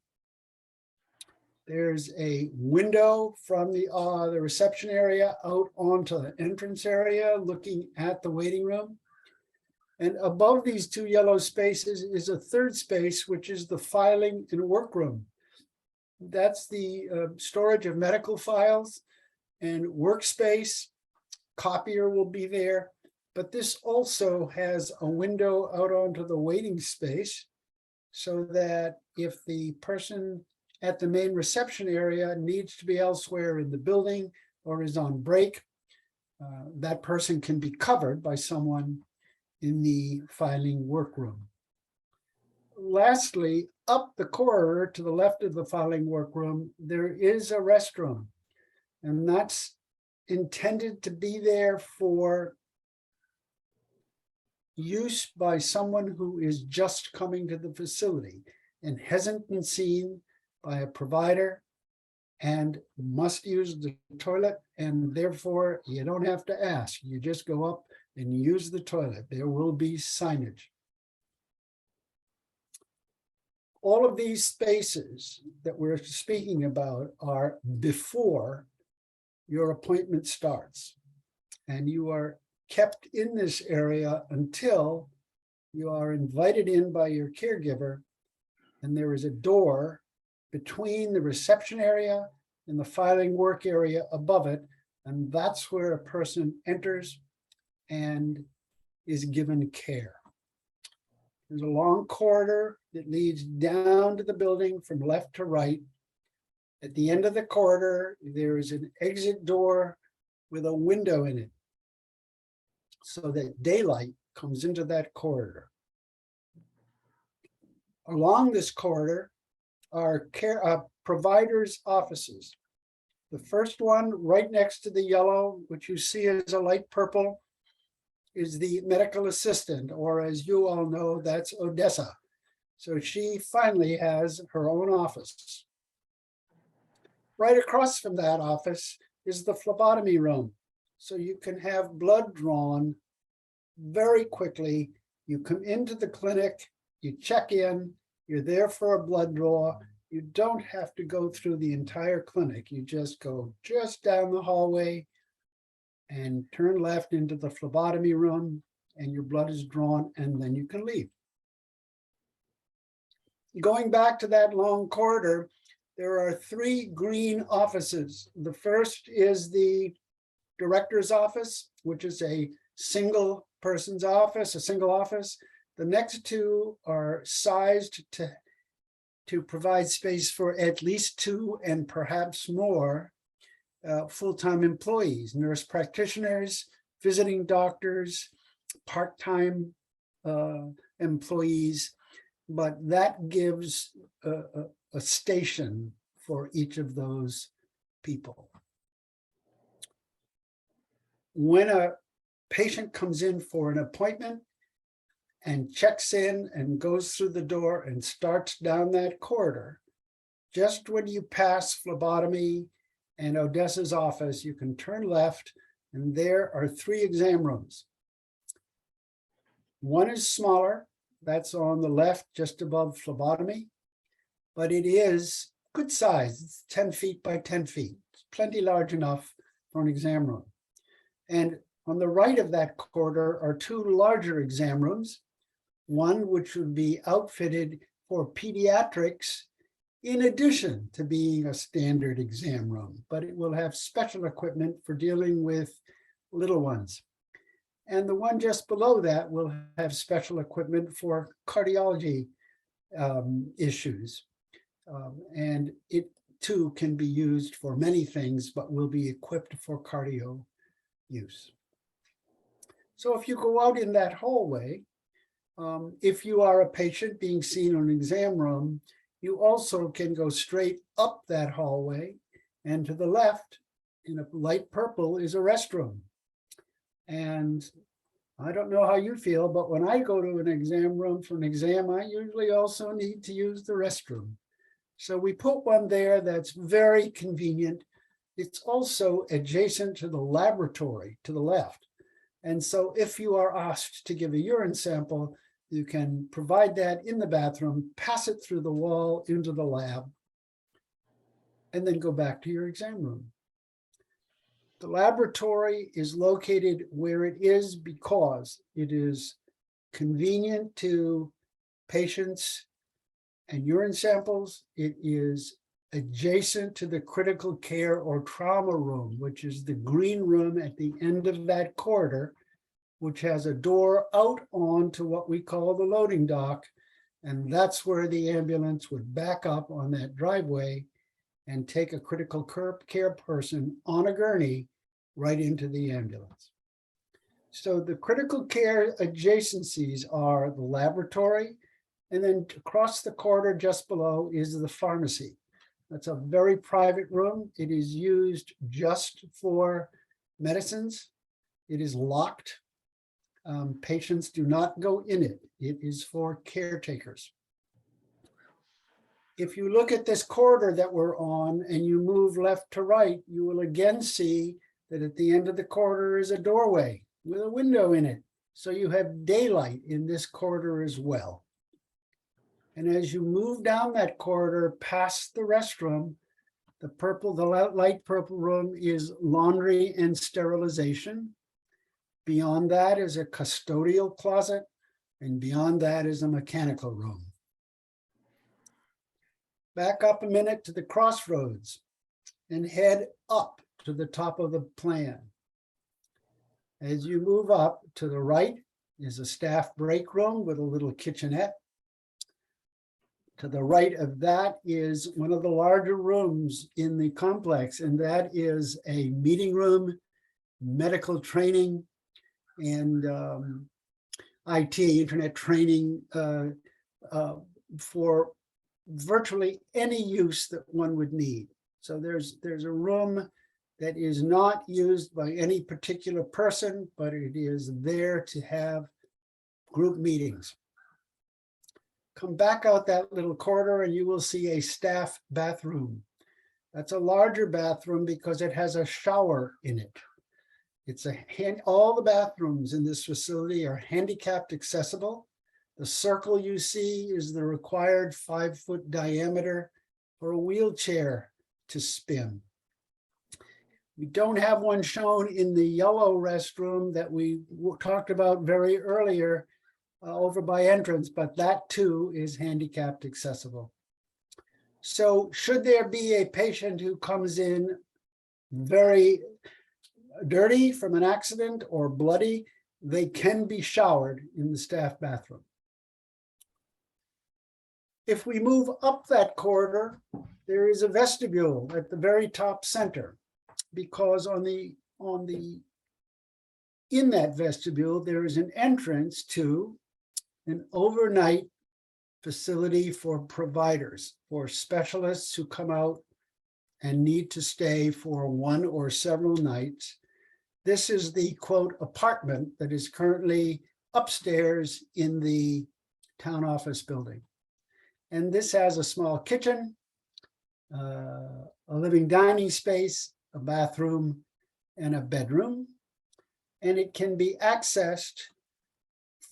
There's a window from the reception area out onto the entrance area, looking at the waiting room. And above these 2 yellow spaces is a third space, which is the filing and workroom. That's the storage of medical files and workspace. Copier will be there, but this also has a window out onto the waiting space, so that if the person at the main reception area needs to be elsewhere in the building or is on break, that person can be covered by someone in the filing workroom. Lastly, up the corridor to the left of the filing workroom, there is a restroom, and that's intended to be there for use by someone who is just coming to the facility and hasn't been seen by a provider and must use the toilet, and therefore you don't have to ask. You just go up and use the toilet. There will be signage. All of these spaces that we're speaking about are before your appointment starts, and you are kept in this area until you are invited in by your caregiver, and there is a door between the reception area and the filing work area above it, and that's where a person enters and is given care. There's a long corridor that leads down to the building from left to right. At the end of the corridor, there is an exit door with a window in it, so that daylight comes into that corridor. Along this corridor are providers' offices. The first one right next to the yellow, which you see as a light purple, is the medical assistant, or as you all know, that's Odessa. So she finally has her own office. Right across from that office is the phlebotomy room. So you can have blood drawn very quickly. You come into the clinic, you check in, you're there for a blood draw. You don't have to go through the entire clinic. You just go just down the hallway and turn left into the phlebotomy room, and your blood is drawn, and then you can leave. Going back to that long corridor, there are 3 green offices. The first is the director's office, which is a single person's office, a single office. The next 2 are sized to provide space for at least 2 and perhaps more full-time employees, nurse practitioners, visiting doctors, part-time employees, but that gives a station for each of those people. When a patient comes in for an appointment and checks in and goes through the door and starts down that corridor, just when you pass phlebotomy and Odessa's office, you can turn left, and there are 3 exam rooms. One is smaller, that's on the left, just above phlebotomy, but it is good size. It's 10 feet by 10 feet. It's plenty large enough for an exam room. And on the right of that corridor are 2 larger exam rooms, one which would be outfitted for pediatrics in addition to being a standard exam room, but it will have special equipment for dealing with little ones. And the one just below that will have special equipment for cardiology issues. And it too can be used for many things, but will be equipped for cardio use. So if you go out in that hallway, if you are a patient being seen in an exam room, you also can go straight up that hallway, and to the left in a light purple is a restroom. And I don't know how you feel, but when I go to an exam room for an exam, I usually also need to use the restroom. So we put one there that's very convenient. It's also adjacent to the laboratory to the left. And so if you are asked to give a urine sample, you can provide that in the bathroom, pass it through the wall into the lab, and then go back to your exam room. The laboratory is located where it is because it is convenient to patients and urine samples. It is adjacent to the critical care or trauma room, which is the green room at the end of that corridor, which has a door out onto what we call the loading dock. And that's where the ambulance would back up on that driveway and take a critical care person on a gurney right into the ambulance. So the critical care adjacencies are the laboratory, and then across the corridor just below is the pharmacy. That's a very private room. It is used just for medicines. It is locked. Patients do not go in it. It is for caretakers. If you look at this corridor that we're on and you move left to right, you will again see that at the end of the corridor is a doorway with a window in it. So you have daylight in this corridor as well. And as you move down that corridor past the restroom, the light purple room is laundry and sterilization. Beyond that is a custodial closet, and beyond that is a mechanical room. Back up a minute to the crossroads and head up to the top of the plan. As you move up to the right is a staff break room with a little kitchenette. To the right of that is one of the larger rooms in the complex, and that is a meeting room, medical training, and IT, internet training for virtually any use that one would need. So there's a room that is not used by any particular person, but it is there to have group meetings. Come back out that little corridor and you will see a staff bathroom. That's a larger bathroom because it has a shower in it. All the bathrooms in this facility are handicapped accessible. The circle you see is the required 5-foot diameter for a wheelchair to spin. We don't have one shown in the yellow restroom that we talked about very earlier over by entrance, but that too is handicapped accessible. So should there be a patient who comes in very dirty from an accident or bloody, they can be showered in the staff bathroom. If we move up that corridor, there is a vestibule at the very top center, because in that vestibule, there is an entrance to an overnight facility for providers, for specialists who come out and need to stay for one or several nights. This is the quote apartment that is currently upstairs in the town office building. And this has a small kitchen, a living dining space, a bathroom, and a bedroom. And it can be accessed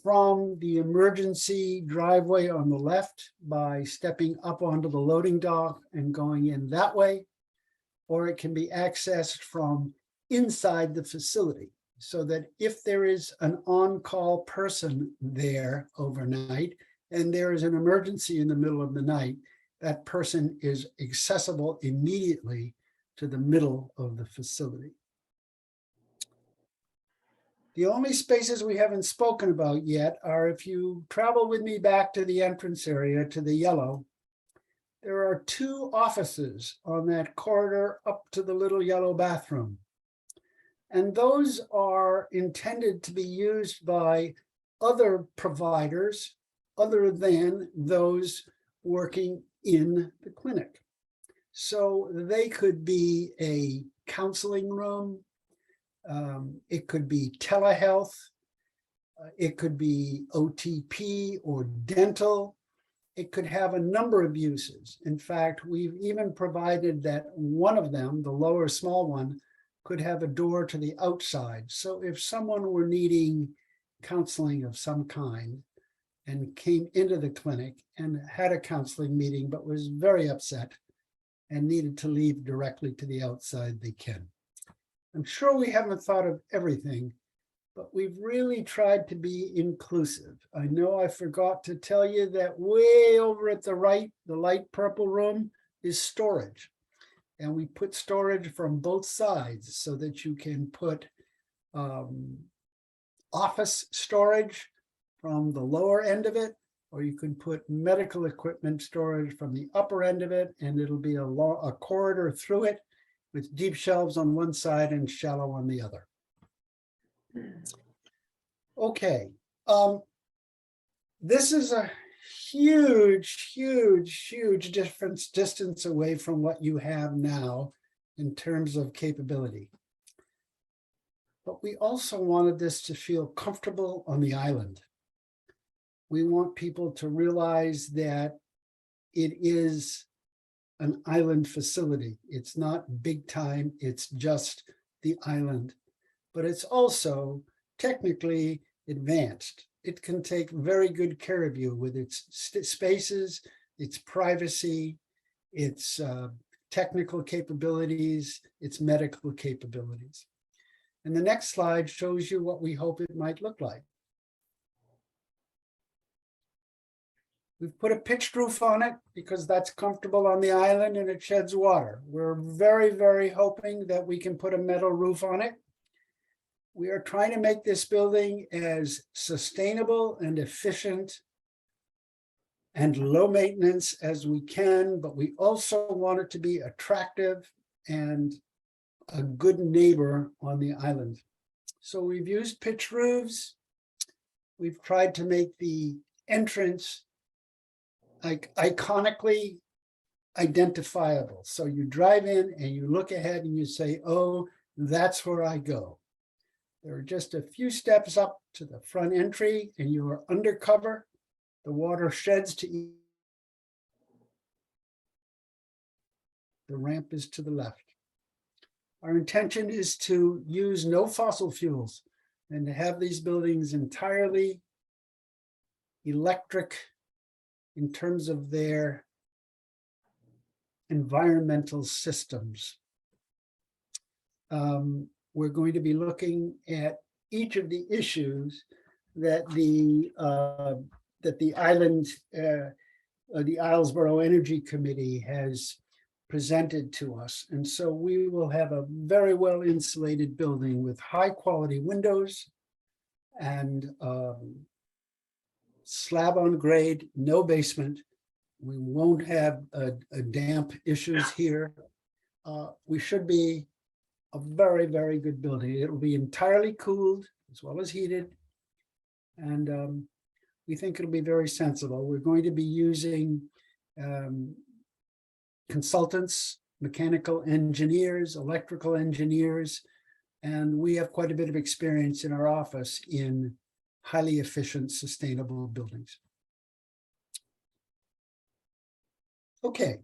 from the emergency driveway on the left by stepping up onto the loading dock and going in that way, or it can be accessed from inside the facility, so that if there is an on-call person there overnight and there is an emergency in the middle of the night, that person is accessible immediately to the middle of the facility. The only spaces we haven't spoken about yet are, if you travel with me back to the entrance area, to the yellow, there are 2 offices on that corridor up to the little yellow bathroom. And those are intended to be used by other providers other than those working in the clinic. So they could be a counseling room, it could be telehealth, it could be OTP or dental. It could have a number of uses. In fact, we've even provided that one of them, the lower small one, could have a door to the outside. So if someone were needing counseling of some kind and came into the clinic and had a counseling meeting, but was very upset and needed to leave directly to the outside, they can. I'm sure we haven't thought of everything, but we've really tried to be inclusive. I know I forgot to tell you that way over at the right, the light purple room is storage. And we put storage from both sides so that you can put office storage from the lower end of it, or you can put medical equipment storage from the upper end of it, and it'll be a corridor through it with deep shelves on one side and shallow on the other. Okay, this is a huge, huge, huge distance away from what you have now in terms of capability. But we also wanted this to feel comfortable on the island. We want people to realize that it is an island facility. It's not big time, it's just the island, but it's also technically advanced. It can take very good care of you with its spaces, its privacy, its technical capabilities, its medical capabilities. And the next slide shows you what we hope it might look like. We've put a pitched roof on it because that's comfortable on the island and it sheds water. We're very, very hoping that we can put a metal roof on it. We are trying to make this building as sustainable and efficient and low maintenance as we can, but we also want it to be attractive and a good neighbor on the island. So we've used pitch roofs. We've tried to make the entrance like iconically identifiable. So you drive in and you look ahead and you say, oh, that's where I go. There are just a few steps up to the front entry and you are undercover. The water sheds to east. The ramp is to the left. Our intention is to use no fossil fuels and to have these buildings entirely electric in terms of their environmental systems. We're going to be looking at each of the issues that the island, the Islesboro Energy Committee has presented to us. And so we will have a very well insulated building with high quality windows and slab on grade, no basement. We won't have a damp issues here. We should be a very, very good building. It will be entirely cooled as well as heated. And we think it'll be very sensible. We're going to be using consultants, mechanical engineers, electrical engineers, and we have quite a bit of experience in our office in highly efficient, sustainable buildings. Okay,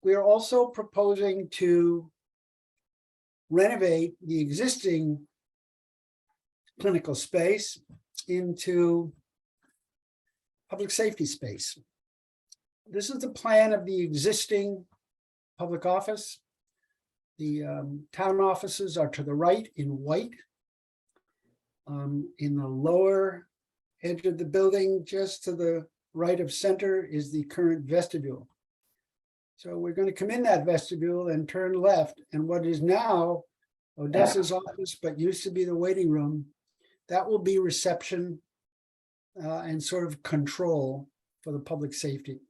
we are also proposing to renovate the existing clinical space into public safety space. This is the plan of the existing public office. The town offices are to the right in white. In the lower edge of the building, just to the right of center, is the current vestibule. So we're going to come in that vestibule and turn left, and what is now Odessa's office, but used to be the waiting room, that will be reception and sort of control for the public safety.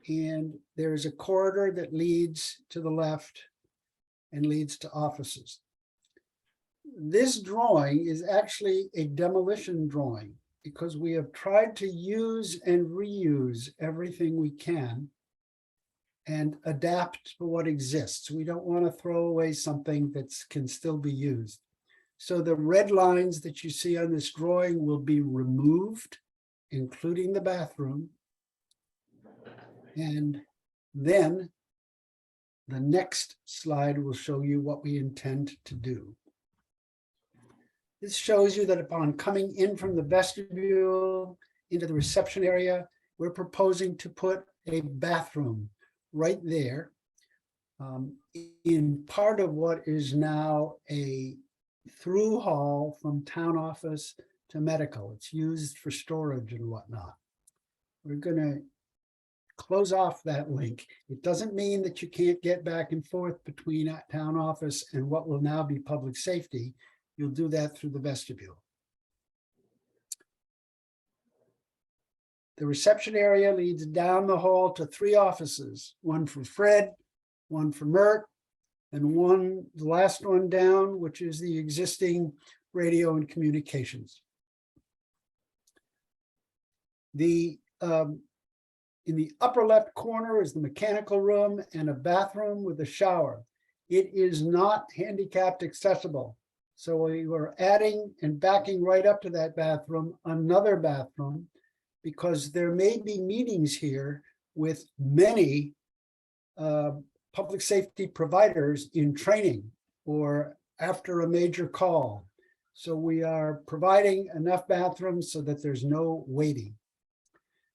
And there is a corridor that leads to the left and leads to offices. This drawing is actually a demolition drawing because we have tried to use and reuse everything we can and adapt to what exists. We don't want to throw away something that can still be used. So the red lines that you see on this drawing will be removed, including the bathroom. And then the next slide will show you what we intend to do. This shows you that upon coming in from the vestibule into the reception area, we're proposing to put a bathroom right there in part of what is now a through hall from town office to medical. It's used for storage and whatnot. We're going to close off that link. It doesn't mean that you can't get back and forth between town office and what will now be public safety. You'll do that through the vestibule. The reception area leads down the hall to 3 offices, one for Fred, one for Mert, and the last one down, which is the existing radio and communications. In the upper left corner is the mechanical room and a bathroom with a shower. It is not handicapped accessible. So we were adding and backing right up to that bathroom, another bathroom, because there may be meetings here with many public safety providers in training or after a major call. So we are providing enough bathrooms so that there's no waiting.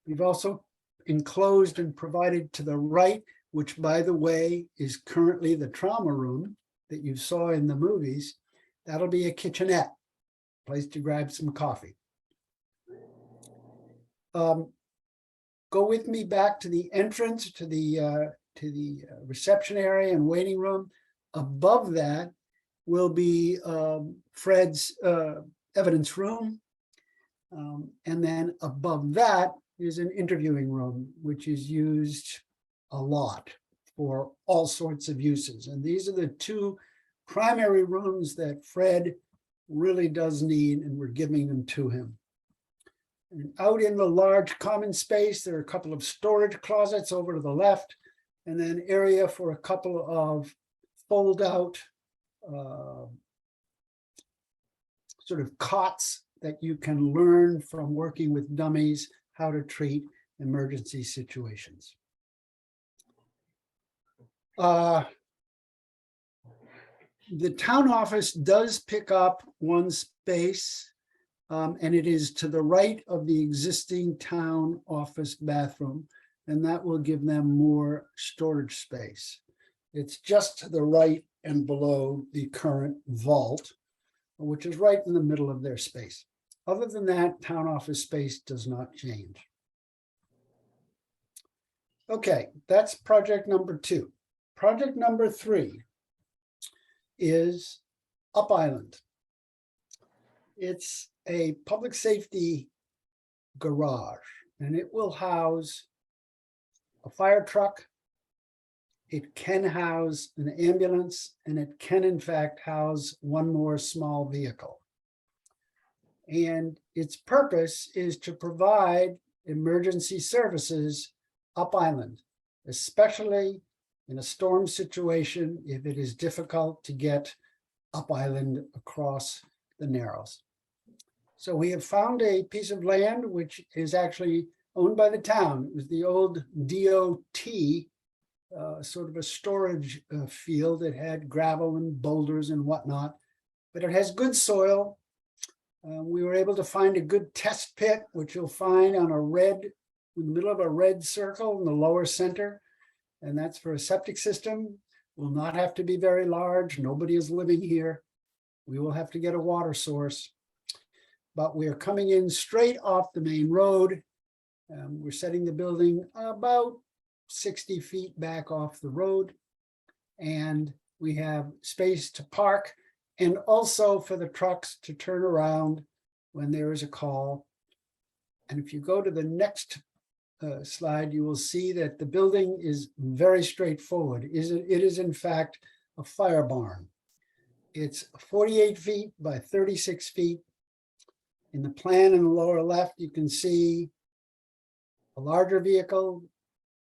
We've also enclosed and provided to the right, which by the way, is currently the trauma room that you saw in the movies. That'll be a kitchenette, place to grab some coffee. Go with me back to the entrance to the reception area and waiting room. Above that will be Fred's evidence room. And then above that is an interviewing room, which is used a lot for all sorts of uses. And these are the 2 primary rooms that Fred really does need, and we're giving them to him. And out in the large common space, there are a couple of storage closets over to the left, and then area for a couple of fold-out sort of cots that you can learn from working with dummies how to treat emergency situations. The town office does pick up 1 space, and it is to the right of the existing town office bathroom, and that will give them more storage space. It's just to the right and below the current vault, which is right in the middle of their space. Other than that, town office space does not change. Okay, that's project number 2. Project number 3 is Up Island. It's a public safety garage, and it will house a fire truck. It can house an ambulance, and it can in fact house 1 more small vehicle. And its purpose is to provide emergency services up island, especially in a storm situation if it is difficult to get up island across the Narrows. So we have found a piece of land which is actually owned by the town. It was the old DOT, sort of a storage field. It had gravel and boulders and whatnot, but it has good soil. We were able to find a good test pit, which you'll find on in the middle of a red circle in the lower center. And that's for a septic system. Will not have to be very large. Nobody is living here. We will have to get a water source. But we are coming in straight off the main road. We're setting the building about 60 feet back off the road. And we have space to park and also for the trucks to turn around when there is a call. And if you go to the next slide, you will see that the building is very straightforward. It is in fact a fire barn. It's 48 feet by 36 feet. In the plan in the lower left, you can see a larger vehicle,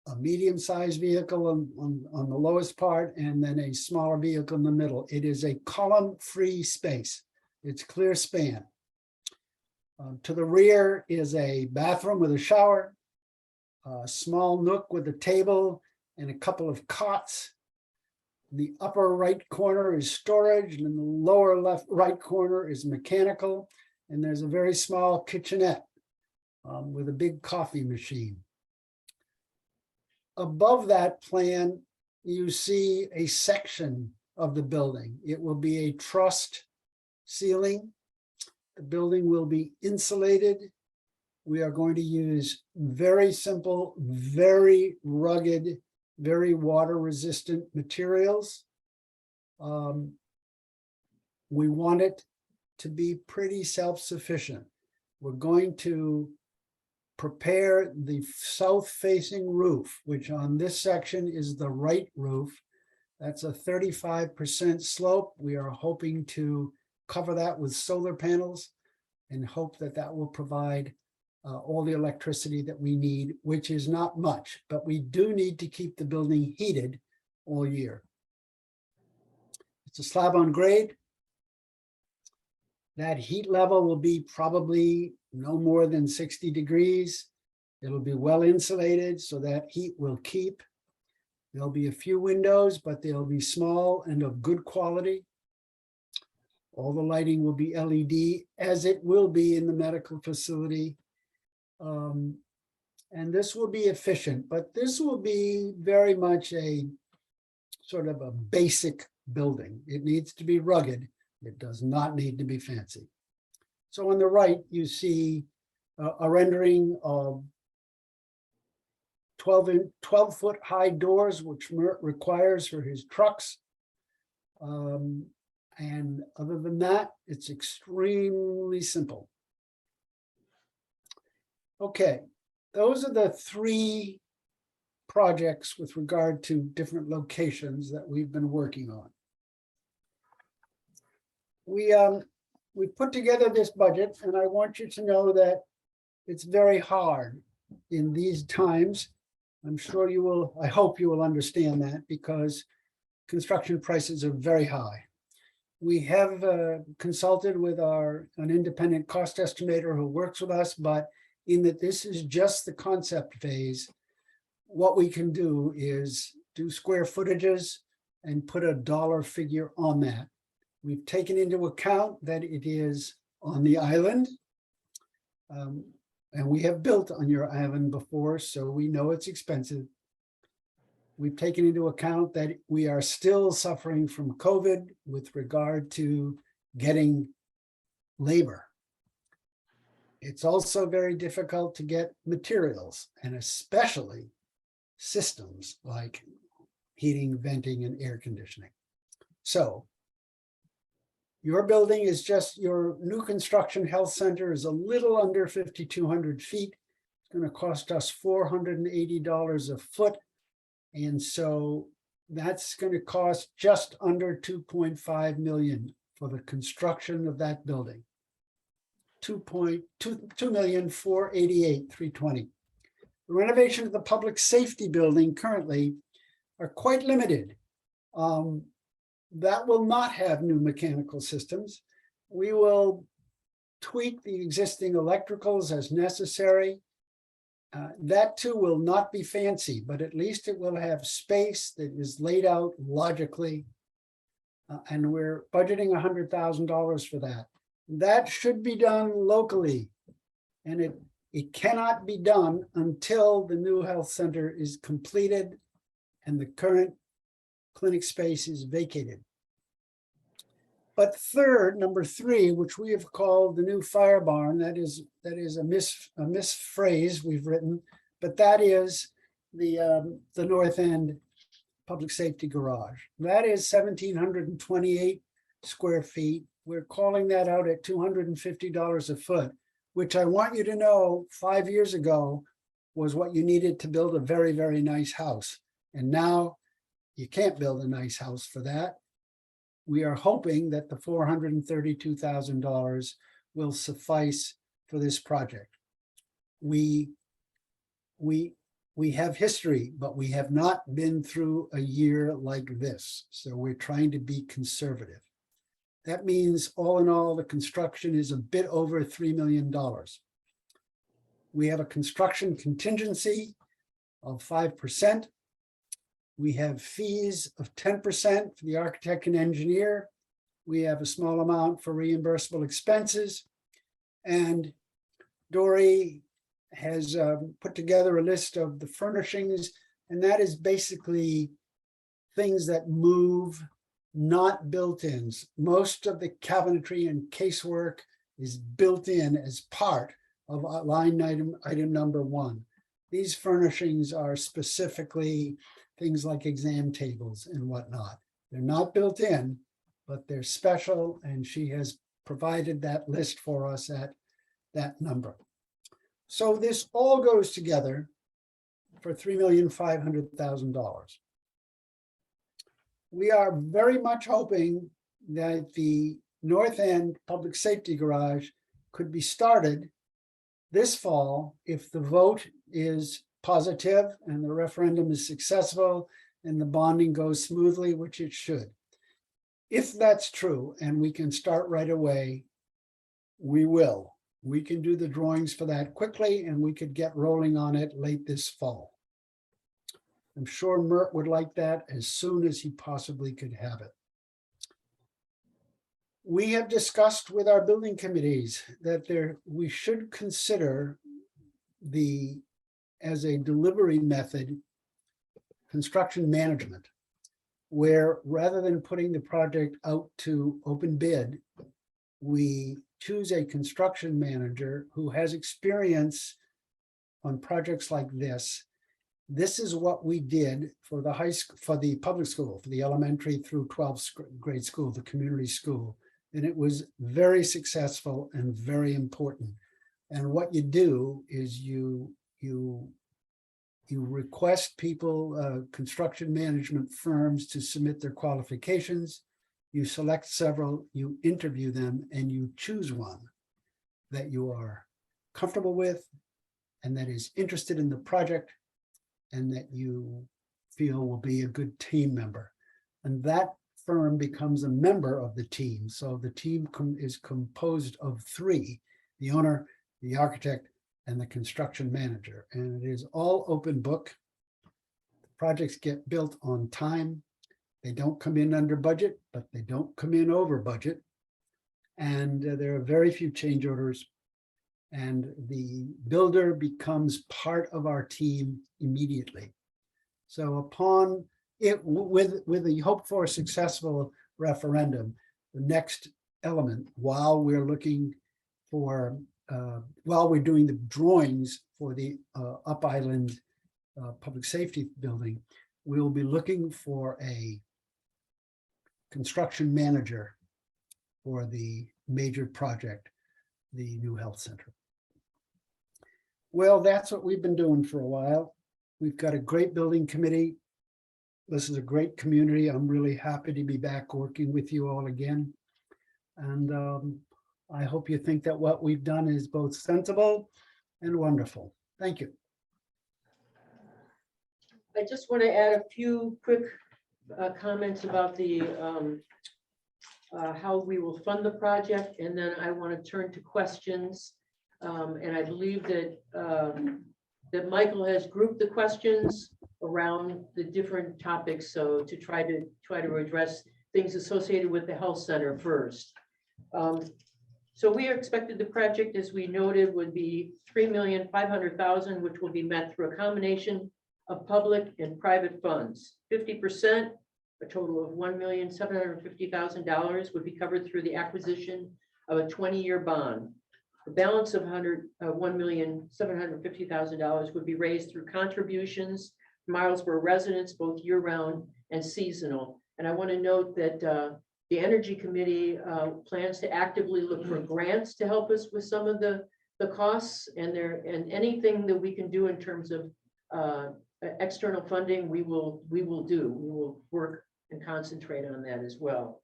a medium-sized vehicle on the lowest part, and then a smaller vehicle in the middle. It is a column-free space. It's clear span. To the rear is a bathroom with a shower, a small nook with a table and a couple of cots. The upper right corner is storage, and in the lower left right corner is mechanical. And there's a very small kitchenette with a big coffee machine. Above that plan, you see a section of the building. It will be a trussed ceiling. The building will be insulated. We are going to use very simple, very rugged, very water-resistant materials. We want it to be pretty self-sufficient. We're going to prepare the south-facing roof, which on this section is the right roof. That's a 35% slope. We are hoping to cover that with solar panels and hope that that will provide all the electricity that we need, which is not much, but we do need to keep the building heated all year. It's a slab on grade. That heat level will be probably no more than 60 degrees. It'll be well insulated so that heat will keep. There'll be a few windows, but they'll be small and of good quality. All the lighting will be LED, as it will be in the medical facility. And this will be efficient, but this will be very much a sort of a basic building. It needs to be rugged. It does not need to be fancy. So on the right, you see a rendering of 12-foot high doors, which Mert requires for his trucks. And other than that, it's extremely simple. Okay, those are the three projects with regard to different locations that we've been working on. We put together this budget, and I want you to know that it's very hard in these times. I'm sure you will, I hope you will understand that, because construction prices are very high. We have consulted with an independent cost estimator who works with us, but in that this is just the concept phase, what we can do is do square footages and put a dollar figure on that. We've taken into account that it is on the island. And we have built on your island before, so we know it's expensive. We've taken into account that we are still suffering from COVID with regard to getting labor. It's also very difficult to get materials, and especially systems like heating, venting, and air conditioning. So your building is just, your new construction health center is a little under 5,200 feet. It's going to cost us $480 a foot. And so that's going to cost just under 2.5 million for the construction of that building. 2,488,320. The renovation of the public safety building currently are quite limited. That will not have new mechanical systems. We will tweak the existing electricals as necessary. That too will not be fancy, but at least it will have space that is laid out logically. And we're budgeting $100,000 for that. That should be done locally. And it cannot be done until the new health center is completed and the current clinic space is vacated. But third, number three, which we have called the new fire barn, that is a misphrase we've written, but that is the north end public safety garage. That is 1,728 square feet. We're calling that out at $250 a foot, which I want you to know 5 years ago was what you needed to build a very, very nice house. And now you can't build a nice house for that. We are hoping that the $432,000 will suffice for this project. We have history, but we have not been through a year like this. So we're trying to be conservative. That means all in all, the construction is a bit over $3 million. We have a construction contingency of 5%. We have fees of 10% for the architect and engineer. We have a small amount for reimbursable expenses. And Dory has put together a list of the furnishings, and that is basically things that move, not built-ins. Most of the cabinetry and casework is built in as part of line item number 1. These furnishings are specifically things like exam tables and whatnot. They're not built in, but they're special, and she has provided that list for us at that number. So this all goes together for $3,500,000. We are very much hoping that the north end public safety garage could be started this fall if the vote is positive and the referendum is successful and the bonding goes smoothly, which it should. If that's true and we can start right away, we will. We can do the drawings for that quickly and we could get rolling on it late this fall. I'm sure Mert would like that as soon as he possibly could have it. We have discussed with our building committees that we should consider as a delivery method, construction management, where rather than putting the project out to open bid, we choose a construction manager who has experience on projects like this. This is what we did for the public school, for the elementary through 12th grade school, the community school. And it was very successful and very important. And what you do is you request people, construction management firms, to submit their qualifications. You select several, you interview them, and you choose one that you are comfortable with and that is interested in the project and that you feel will be a good team member. And that firm becomes a member of the team. So the team is composed of 3, the owner, the architect, and the construction manager. And it is all open book. The projects get built on time. They don't come in under budget, but they don't come in over budget. And there are very few change orders. And the builder becomes part of our team immediately. So upon it, with the hope for a successful referendum, the next element, while we're looking for, while we're doing the drawings for the Up Island public safety building, we'll be looking for a construction manager for the major project, the new health center. Well, that's what we've been doing for a while. We've got a great building committee. This is a great community. I'm really happy to be back working with you all again. And I hope you think that what we've done is both sensible and wonderful. Thank you. I just want to add a few quick comments about the how we will fund the project, and then I want to turn to questions. And I believe that that Michael has grouped the questions around the different topics, so to try to address things associated with the health center first. So we expected the project, as we noted, would be $3,500,000, which will be met through a combination of public and private funds. 50%, a total of $1,750,000, would be covered through the acquisition of a 20-year bond. The balance of $1,750,000 would be raised through contributions Milesboro residents, both year-round and seasonal. And I want to note that the Energy Committee plans to actively look for grants to help us with some of the costs, and anything that we can do in terms of external funding, we will do. We will work and concentrate on that as well.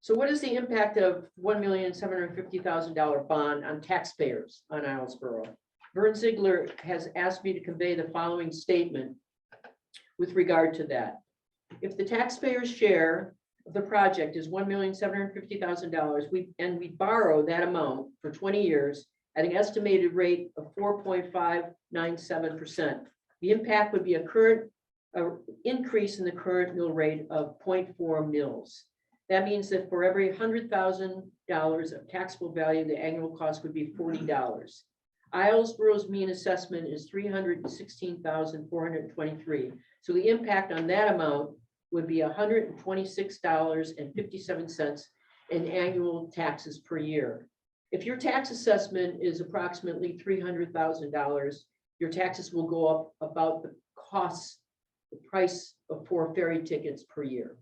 So what is the impact of $1,750,000 bond on taxpayers on Islesboro? Vern Ziegler has asked me to convey the following statement with regard to that. If the taxpayer's share of the project is $1,750,000, we borrow that amount for 20 years at an estimated rate of 4.597%. The impact would be a current increase in the current mill rate of 0.4 mils. That means that for every $100,000 of taxable value, the annual cost would be $40. Islesboro's mean assessment is $316,423. So the impact on that amount would be $126.57 in annual taxes per year. If your tax assessment is approximately $300,000, your taxes will go up about the price of 4 ferry tickets per year.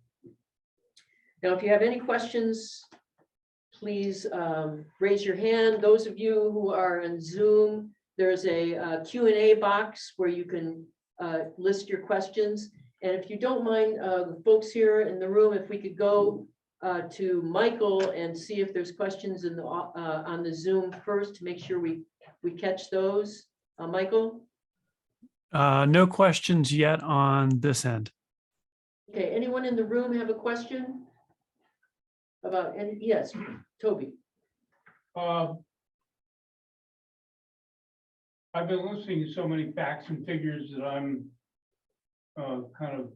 Now, if you have any questions, please raise your hand. Those of you who are on Zoom, there's a Q&A box where you can list your questions. And if you don't mind, the folks here in the room, if we could go to Michael and see if there's questions in the on the Zoom first to make sure we catch those. Michael? No questions yet on this end. Okay, anyone in the room have a question? About any, yes, Toby. I've been listening to so many facts and figures that I'm kind of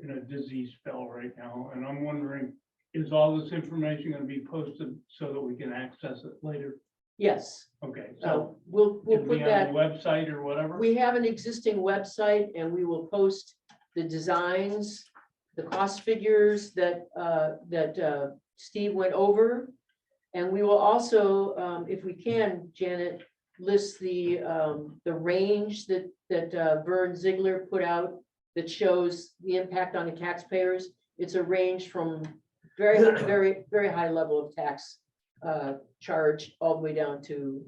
in a dizzy spell right now, and I'm wondering, is all this information going to be posted so that we can access it later? Yes. Okay, so We'll it'll put be that. on the website or whatever? We have an existing website and we will post the designs, the cost figures that Steve went over. And we will also, if we can, Janet, list the range that Vern Ziegler put out that shows the impact on the taxpayers. It's a range from very high level of tax charge all the way down to,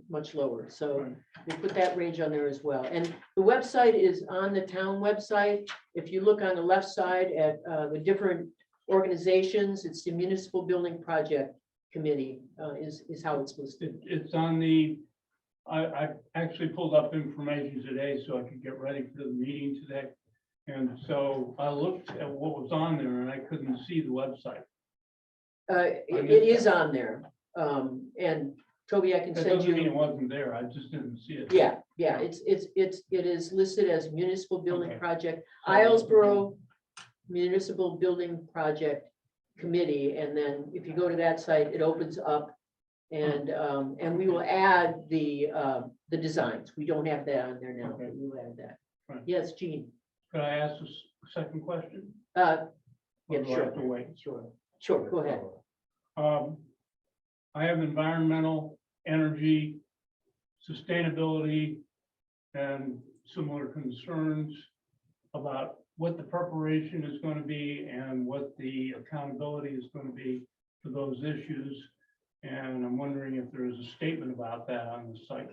much lower. So we'll put that range on there as well. And the website is on the town website. If you look on the left side at the different organizations, it's the Municipal Building Project Committee is how it's listed. It's on the, I actually pulled up information today so I could get ready for the meeting today. And so I looked at what was on there and I couldn't see the website. It is on there. And Toby, I can That send doesn't mean you. it wasn't there, I just didn't see it. Yeah, it is listed as Municipal Building Okay. Project, Islesboro Municipal Building Project Committee, and then if you go to that site, it opens up, and we will add the designs. We don't have that on there now, Okay. but we'll add that. Right. Yes, Gene. Could I ask a second question? Yeah, Or do I sure. have to wait? Sure, go ahead. I have environmental, energy, sustainability, and similar concerns about what the preparation is going to be and what the accountability is going to be for those issues. And I'm wondering if there is a statement about that on the site.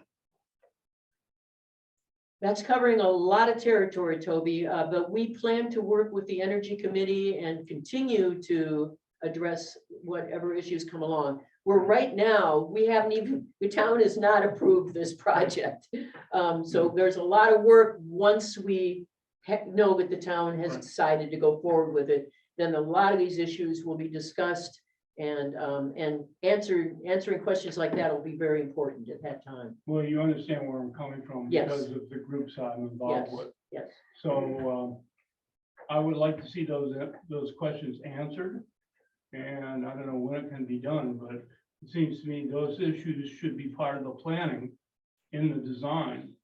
That's covering a lot of territory, Toby, but we plan to work with the Energy Committee and continue to address whatever issues come along. We're right now, we haven't even, the town has not approved this project. So there's a lot of work once we know that the town has Right. decided to go forward with it, then a lot of these issues will be discussed and answering questions like that will be very important at that time. Well, you understand where I'm coming from Yes. because of the groups I'm involved Yes, with. yes. So I would like to see those questions answered. And I don't know when it can be done, but it seems to me those issues should be part of the planning in the design.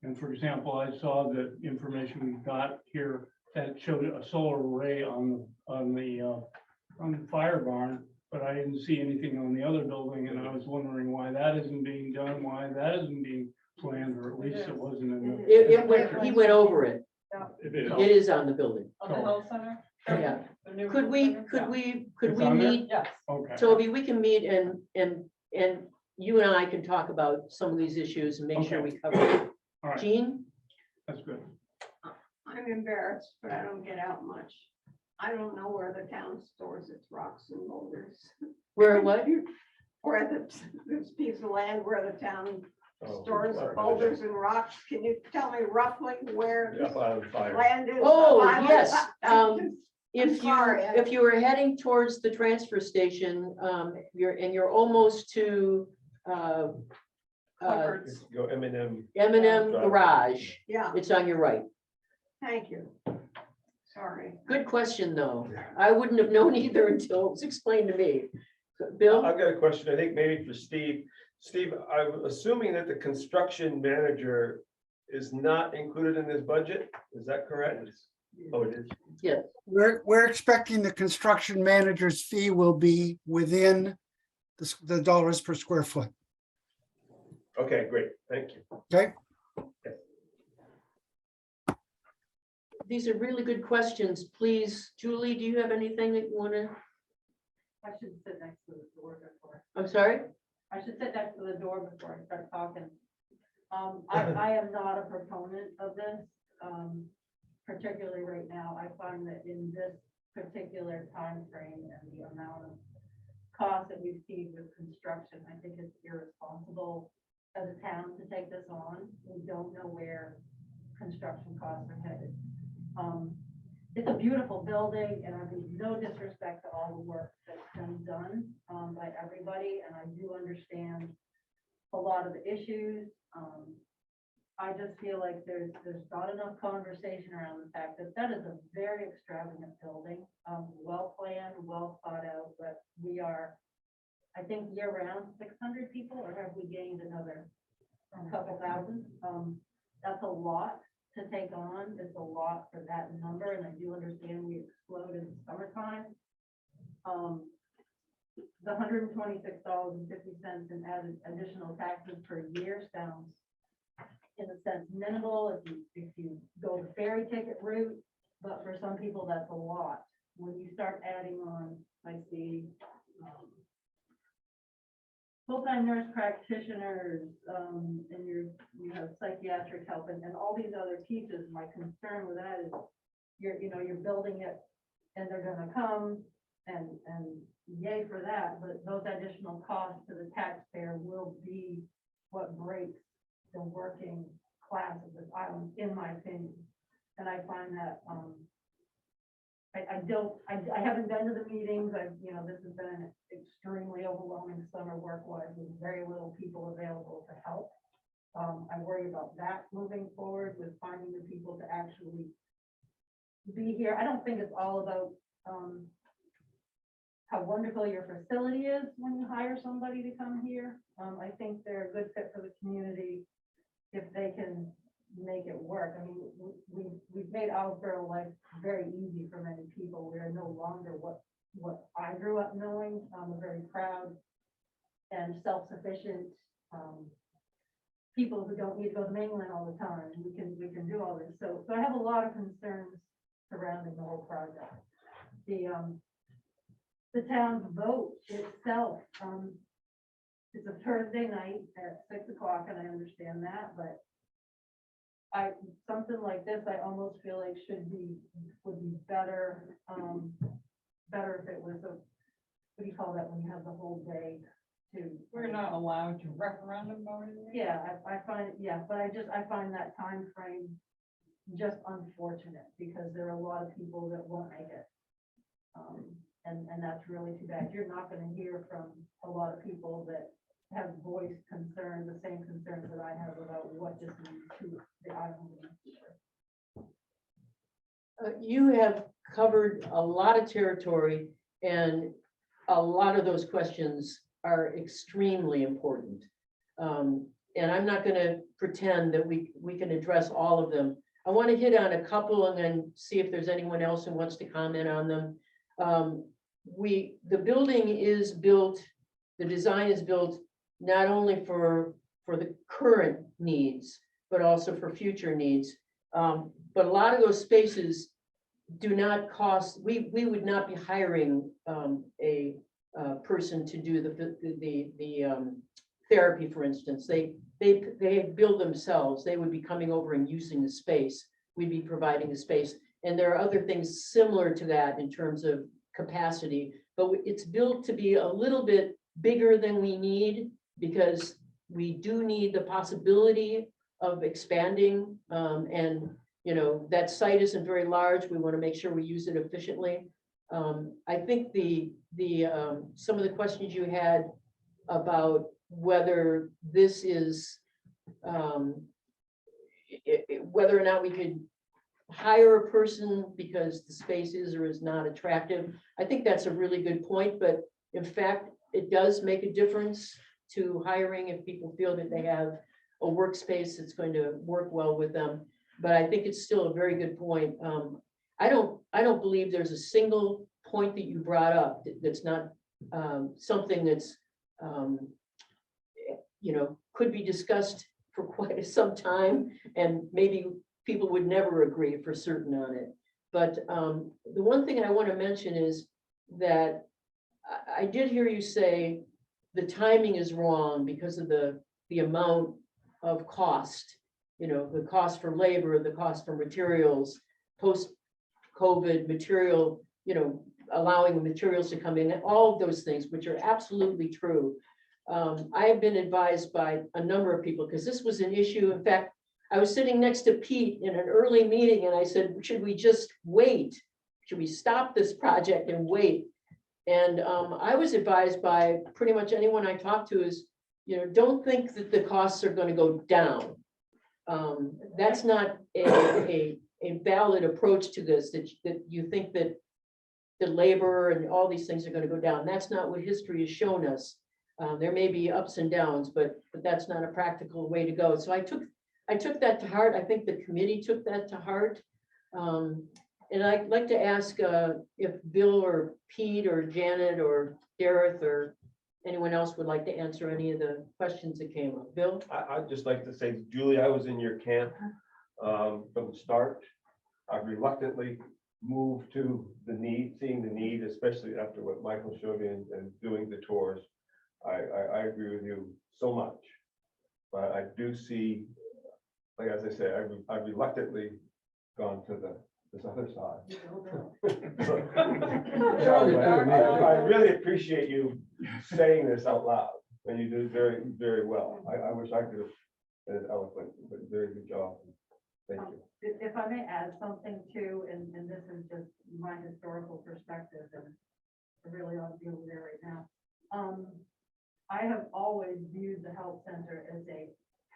And for example, I saw the information we got here that showed a solar array on the fire barn, but I didn't see anything on the other building, and I was wondering why that isn't being done, why that isn't being planned, or at least it wasn't in the. He went over it. It is. It is on the building. On the health center? Yeah. The new Could we, center? could Yeah. we, could It's we on there? meet, Yes. Okay. Toby, we can meet and you and I can talk about some of these issues and make sure Okay. we cover it. All right, Jean? that's good. I'm embarrassed, but I don't get out much. I don't know where the town stores its rocks and boulders. Where what? Where this piece of land where the town Oh, stores okay. boulders and rocks. Can you tell me roughly where Up out of the fire. land is? Oh, I- yes, I'm If you, sorry, if you were heading towards the transfer station, you're almost to Clifford's. Go M&M. M&M Garage. Yeah, It's on your right. thank you. Sorry. Good question, though. I wouldn't have known either until it was explained to me. Bill? I've got a question, I think maybe for Steve. Steve, I'm assuming that the construction manager is not included in this budget, is that correct? Oh, it is. We're expecting the construction manager's fee will be within the dollars per square foot. Okay, great, thank you. Okay, These are really good questions. Please, Julie, do you have anything that you want to? I should sit next to the door before, I'm sorry? I should sit next to the door before I start talking. I am not a proponent of this, particularly right now. I find that in this particular time frame and the amount of cost that we've seen with construction, I think it's irresponsible as a town to take this on. We don't know where construction costs are headed. It's a beautiful building, and I mean, no disrespect to all the work that's been done by everybody, and I do understand a lot of the issues. I just feel like there's not enough conversation around the fact that that is a very extravagant building, well planned, well thought out, but we are, I think, year round 600 people, or have we gained another couple thousand? That's a lot to take on. It's a lot for that number, and I do understand we explode in the summertime. The $126.50 in added additional taxes per year sounds, in a sense, minimal if you go the ferry ticket route, but for some people that's a lot. When you start adding on, I see full-time nurse practitioners, and you have psychiatric help and all these other pieces. My concern with that is you're building it and they're gonna come and yay for that, but those additional costs to the taxpayer will be what breaks the working class of this island, in my opinion. And I find that, I haven't been to the meetings. This has been an extremely overwhelming summer work-wise with very little people available to help. I worry about that moving forward with finding the people to actually be here. I don't think it's all about, how wonderful your facility is when you hire somebody to come here. I think they're a good fit for the community if they can make it work. I mean, we've made Owlsboro life very easy for many people. We are no longer what I grew up knowing. I'm a very proud and self-sufficient people who don't need to go to mainland all the time. We can do all this. So I have a lot of concerns surrounding the whole project. The town's vote itself, it's a Thursday night at 6 o'clock, and I understand that, but something like this, I almost feel like would be better, better if it was what do you call that when you have the whole day to. We're not allowed to referendum vote. Yeah, I find, but I find that time frame just unfortunate, because there are a lot of people that won't make it. And that's really too bad. You're not gonna hear from a lot of people that have voiced concerns, the same concerns that I have about what this means to the island in the future. You have covered a lot of territory, and a lot of those questions are extremely important. And I'm not going to pretend that we can address all of them. I want to hit on a couple and then see if there's anyone else who wants to comment on them. The building is built, the design is built not only for the current needs, but also for future needs. But a lot of those spaces do not cost, we would not be hiring a person to do the therapy, for instance. They build themselves. They would be coming over and using the space. We'd be providing the space. And there are other things similar to that in terms of capacity, but it's built to be a little bit bigger than we need because we do need the possibility of expanding. And, you know, that site isn't very large. We want to make sure we use it efficiently. I think some of the questions you had about whether this is, whether or not we could hire a person because the space is or is not attractive. I think that's a really good point, but in fact, it does make a difference to hiring if people feel that they have a workspace that's going to work well with them. But I think it's still a very good point. I don't believe there's a single point that you brought up that's not something that's you know, could be discussed for quite some time, and maybe people would never agree for certain on it. But the one thing I want to mention is that I did hear you say the timing is wrong because of the amount of cost, you know, the cost for labor, the cost for materials, post-COVID material, you know, allowing the materials to come in, all of those things, which are absolutely true. I have been advised by a number of people, because this was an issue. In fact, I was sitting next to Pete in an early meeting and I said, should we just wait? Should we stop this project and wait? And I was advised by pretty much anyone I talked to is, you know, don't think that the costs are going to go down. That's not a valid approach to this, that you think that the labor and all these things are going to go down. That's not what history has shown us. There may be ups and downs, but that's not a practical way to go. So I took that to heart. I think the committee took that to heart. And I'd like to ask if Bill or Pete or Janet or Gareth or anyone else would like to answer any of the questions that came up. Bill? I'd just like to say, Julie, I was in your camp from the start. I reluctantly moved to seeing the need, especially after what Michael showed in and doing the tours. I agree with you so much, but I do see, like, as I say, I've reluctantly gone to this other side. I really appreciate you saying this out loud, and you did very, very well. I wish I could have been as eloquent, but very good job. Thank you. If I may add something too, and this is just my historical perspective, and I really ought to deal with it right now. I have always viewed the health center as a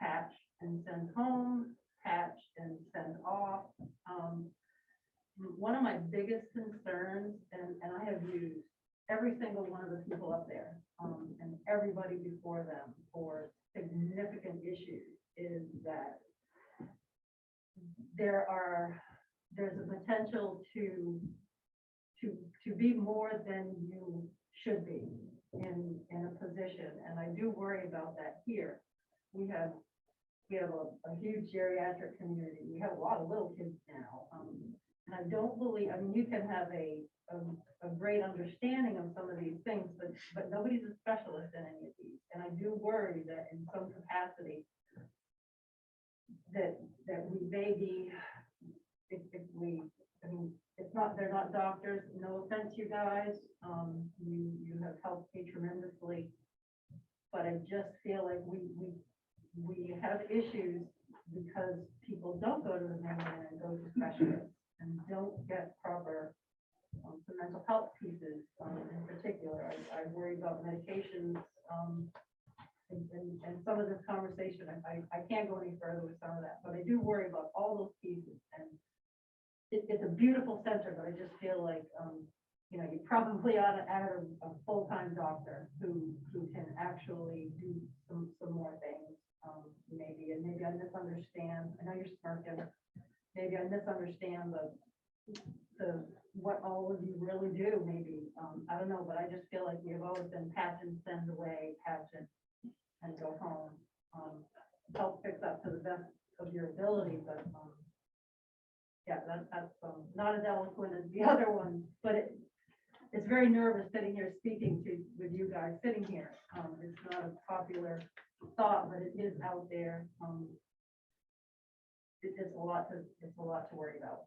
patch and send home, patch and send off. One of my biggest concerns, and I have used every single one of the people up there, and everybody before them for significant issues, is that there's a potential to be more than you should be in a position, and I do worry about that here. We have a huge geriatric community. We have a lot of little kids now, and I don't believe. I mean, you can have a great understanding of some of these things, but nobody's a specialist in any of these, and I do worry that in some capacity that we may be, if we, I mean, they're not doctors, no offense, you guys, you have helped me tremendously, but I just feel like we have issues because people don't go to the main and go to specialists and don't get proper mental health pieces in particular. I worry about medications, and some of this conversation, I can't go any further with some of that, but I do worry about all those pieces. And it's a beautiful center, but I just feel like, you know, you probably ought to add a full-time doctor who can actually do some more things. Maybe I misunderstand. I know you're smirking. Maybe I misunderstand the what all of you really do. Maybe I don't know, but I just feel like we have always been patch and send away, patch and go home. help fix that to the best of your ability, but, yeah, that's not as eloquent as the other one, but it's very nervous sitting here speaking with you guys sitting here. It's not a popular thought, but it is out there. It's a lot to worry about.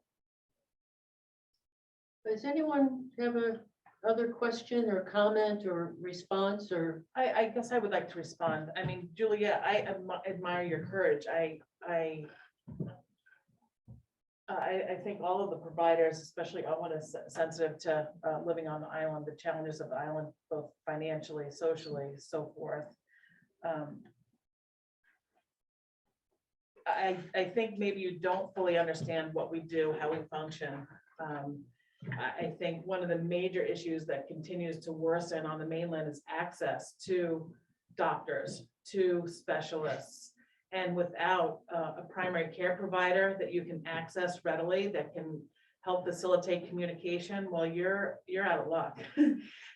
Does anyone have a other question or comment or response or? I guess I would like to respond. I mean, Julia, I admire your courage. I think all of the providers, especially Owen, is sensitive to living on the island, the challenges of the island, both financially, socially, so forth. I think maybe you don't fully understand what we do, how we function. I think one of the major issues that continues to worsen on the mainland is access to doctors, to specialists. And without a primary care provider that you can access readily, that can help facilitate communication, well, you're out of luck.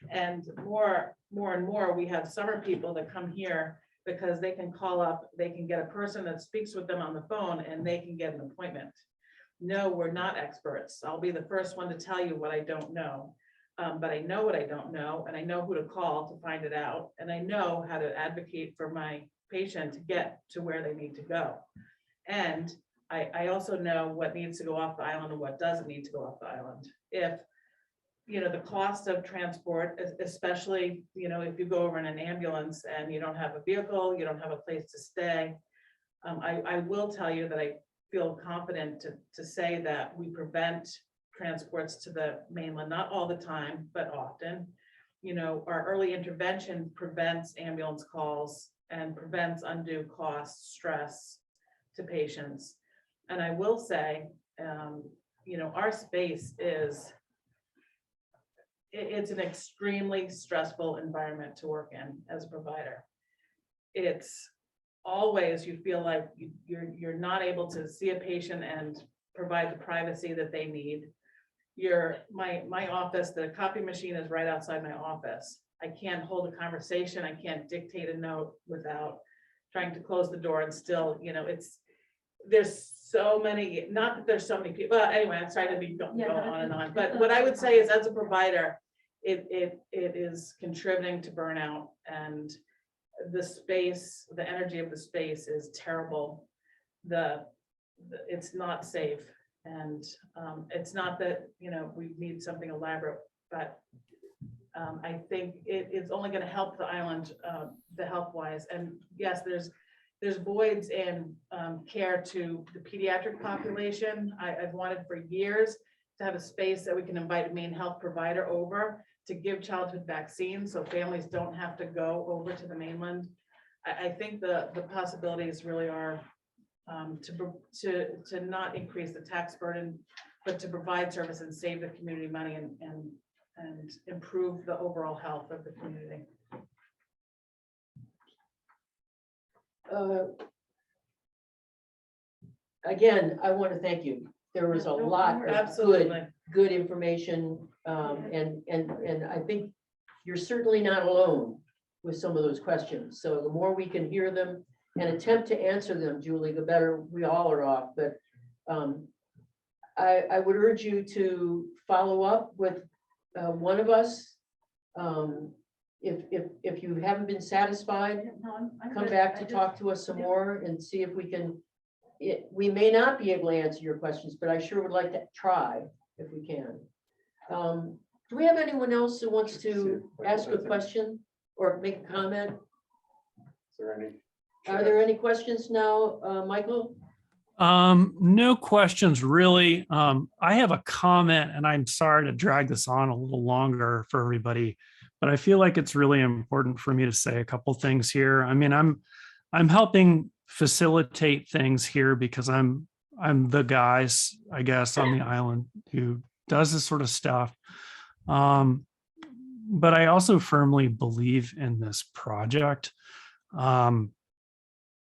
And more and more, we have summer people that come here because they can call up, they can get a person that speaks with them on the phone and they can get an appointment. No, we're not experts. I'll be the first one to tell you what I don't know. But I know what I don't know, and I know who to call to find it out. And I know how to advocate for my patient to get to where they need to go. And I also know what needs to go off the island and what doesn't need to go off the island. If, the cost of transport, especially, if you go over in an ambulance and you don't have a vehicle, you don't have a place to stay. I will tell you that I feel confident to say that we prevent transports to the mainland, not all the time, but often. Our early intervention prevents ambulance calls and prevents undue cost, stress to patients. And I will say, our space it's an extremely stressful environment to work in as a provider. It's always, you feel like you're not able to see a patient and provide the privacy that they need. My office, the copy machine is right outside my office. I can't hold a conversation. I can't dictate a note without trying to close the door and still, there's so many, not that there's so many people, but anyway, I'm sorry to be going on and on. But what I would say is, as a provider, it is contributing to burnout, and the space, the energy of the space is terrible. It's not safe. And it's not that, we need something elaborate, but I think it's only going to help the island, the health wise. And yes, there's voids in care to the pediatric population. I've wanted for years to have a space that we can invite a main health provider over to give childhood vaccines, so families don't have to go over to the mainland. I think the possibilities really are to not increase the tax burden, but to provide service and save the community money and improve the overall health of the community. Again, I want to thank you. There was a lot of Absolutely. good information. And I think you're certainly not alone with some of those questions. So the more we can hear them and attempt to answer them, Julie, the better we all are off. But I would urge you to follow up with one of us. If you haven't been satisfied, I'm come good. back I to just- talk to us some more and see if we can. We may not be able to answer your questions, but I sure would like to try if we can. Do we have anyone else who wants to ask a question or make a comment? Is there any? Are there any questions now, Michael? No questions really. I have a comment, and I'm sorry to drag this on a little longer for everybody, but I feel like it's really important for me to say a couple things here. I mean, I'm helping facilitate things here because I'm the guys, I guess, on the island who does this sort of stuff. But I also firmly believe in this project.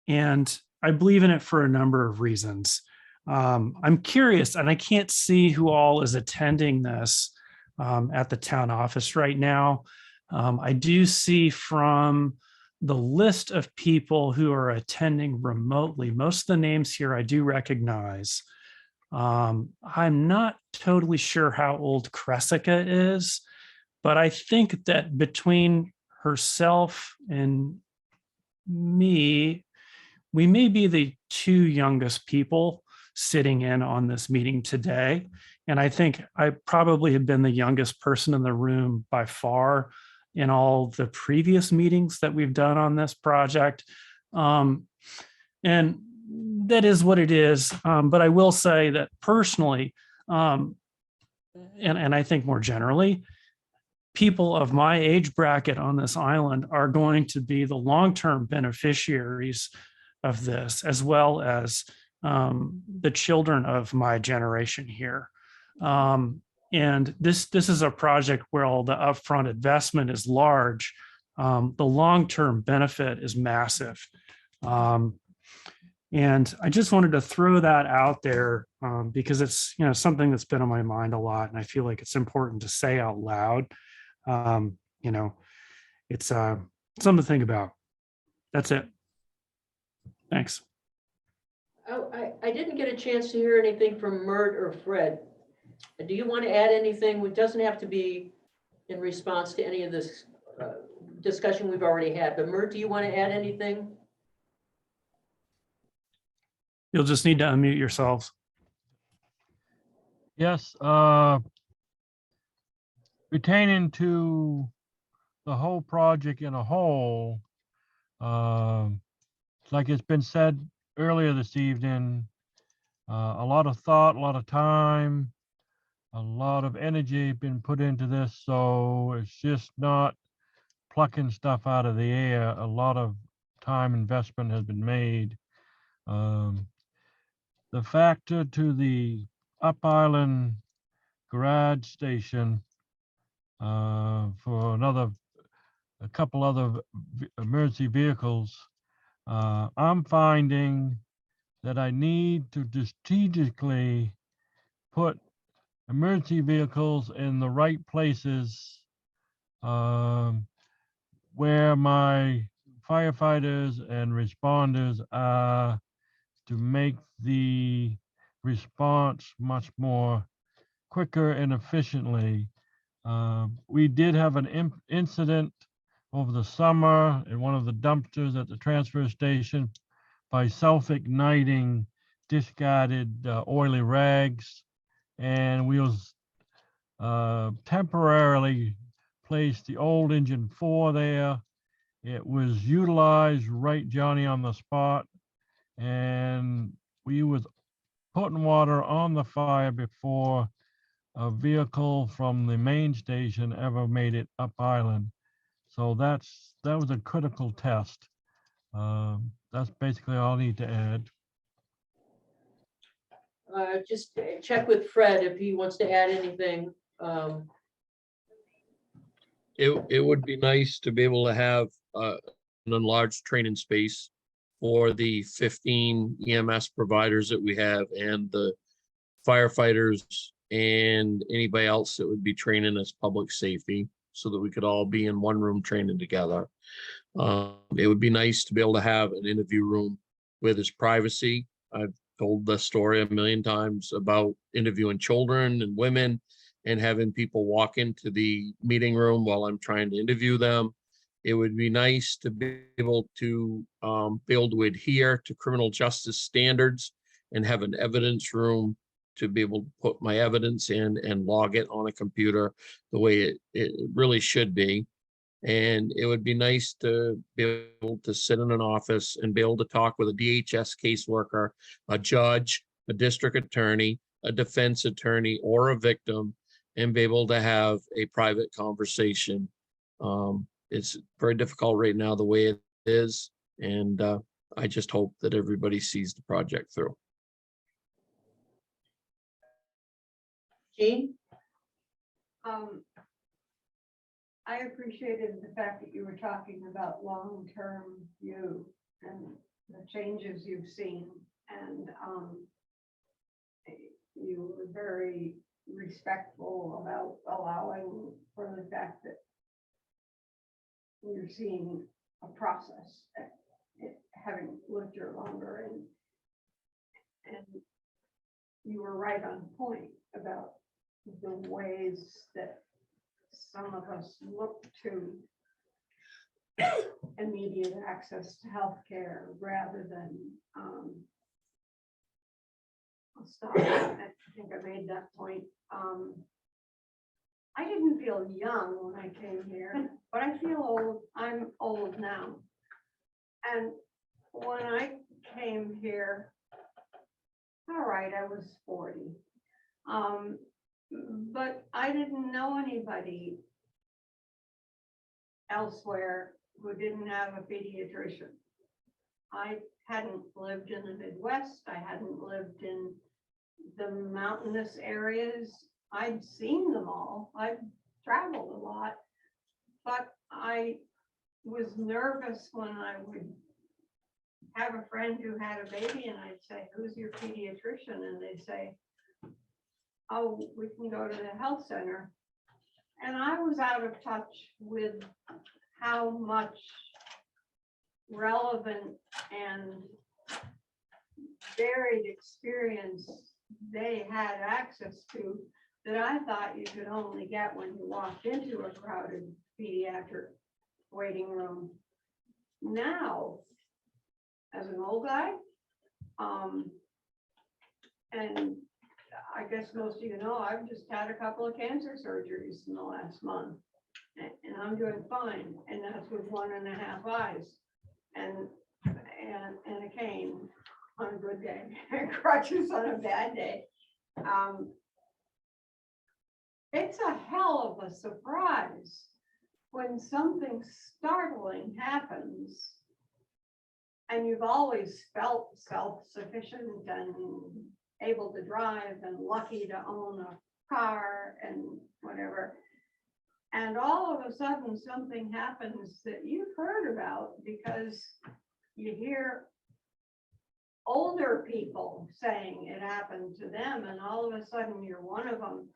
And I believe in it for a number of reasons. I'm curious, and I can't see who all is attending this at the town office right now. I do see from the list of people who are attending remotely, most of the names here I do recognize. I'm not totally sure how old Cressica is, but I think that between herself and me, we may be the two youngest people sitting in on this meeting today. And I think I probably have been the youngest person in the room by far in all the previous meetings that we've done on this project. And that is what it is. But I will say that personally, and I think more generally, people of my age bracket on this island are going to be the long-term beneficiaries of this, as well as the children of my generation here. And this is a project where all the upfront investment is large. The long-term benefit is massive. And I just wanted to throw that out there because it's something that's been on my mind a lot, and I feel like it's important to say out loud. It's something to think about. That's it. Thanks. Oh, I didn't get a chance to hear anything from Mert or Fred. Do you want to add anything? It doesn't have to be in response to any of this discussion we've already had, but Mert, do you want to add anything? You'll just need to unmute yourselves. Yes, pertaining to the whole project in a whole, like it's been said earlier this evening, a lot of thought, a lot of time, a lot of energy been put into this, so it's just not plucking stuff out of the air. A lot of time investment has been made. The factor to the Up Island garage station for a couple other emergency vehicles, I'm finding that I need to strategically put emergency vehicles in the right places where my firefighters and responders are, to make the response much more quicker and efficiently. We did have an incident over the summer in one of the dumpsters at the transfer station by self-igniting discarded oily rags, and we was temporarily placed the old engine 4 there. It was utilized right Johnny on the spot, and we was putting water on the fire before a vehicle from the main station ever made it up island. So that was a critical test. That's basically all I need to add. Just check with Fred if he wants to add anything. It would be nice to be able to have an enlarged training space for the 15 EMS providers that we have, and the firefighters and anybody else that would be training as public safety, so that we could all be in one room training together. It would be nice to be able to have an interview room where there's privacy. I've told the story a million times about interviewing children and women and having people walk into the meeting room while I'm trying to interview them. It would be nice to be able to adhere to criminal justice standards and have an evidence room to be able to put my evidence in and log it on a computer the way it really should be. And it would be nice to be able to sit in an office and be able to talk with a DHS caseworker, a judge, a district attorney, a defense attorney, or a victim, and be able to have a private conversation. It's very difficult right now the way it is, and I just hope that everybody sees the project through. Jean? I appreciated the fact that you were talking about long-term view and the changes you've seen, and you were very respectful about allowing for the fact that you're seeing a process, having lived here longer, and you were right on point about the ways that some of us look to immediate access to healthcare rather than, I'll stop. I think I made that point. I didn't feel young when I came here, but I feel old. I'm old now. And when I came here, all right, I was 40. But I didn't know anybody elsewhere who didn't have a pediatrician. I hadn't lived in the Midwest. I hadn't lived in the mountainous areas. I'd seen them all. I'd traveled a lot, but I was nervous when I would have a friend who had a baby and I'd say, who's your pediatrician? And they'd say, oh, we can go to the health center. And I was out of touch with how much relevant and varied experience they had access to that I thought you could only get when you walked into a crowded pediatric waiting room. Now, as an old guy, and I guess most of you know, I've just had a couple of cancer surgeries in the last month, and I'm doing fine, and that's with 1.5 eyes, and a cane on a good day, and crutches on a bad day. It's a hell of a surprise when something startling happens and you've always felt self-sufficient and able to drive and lucky to own a car and whatever. And all of a sudden something happens that you've heard about because you hear older people saying it happened to them, and all of a sudden you're one of them.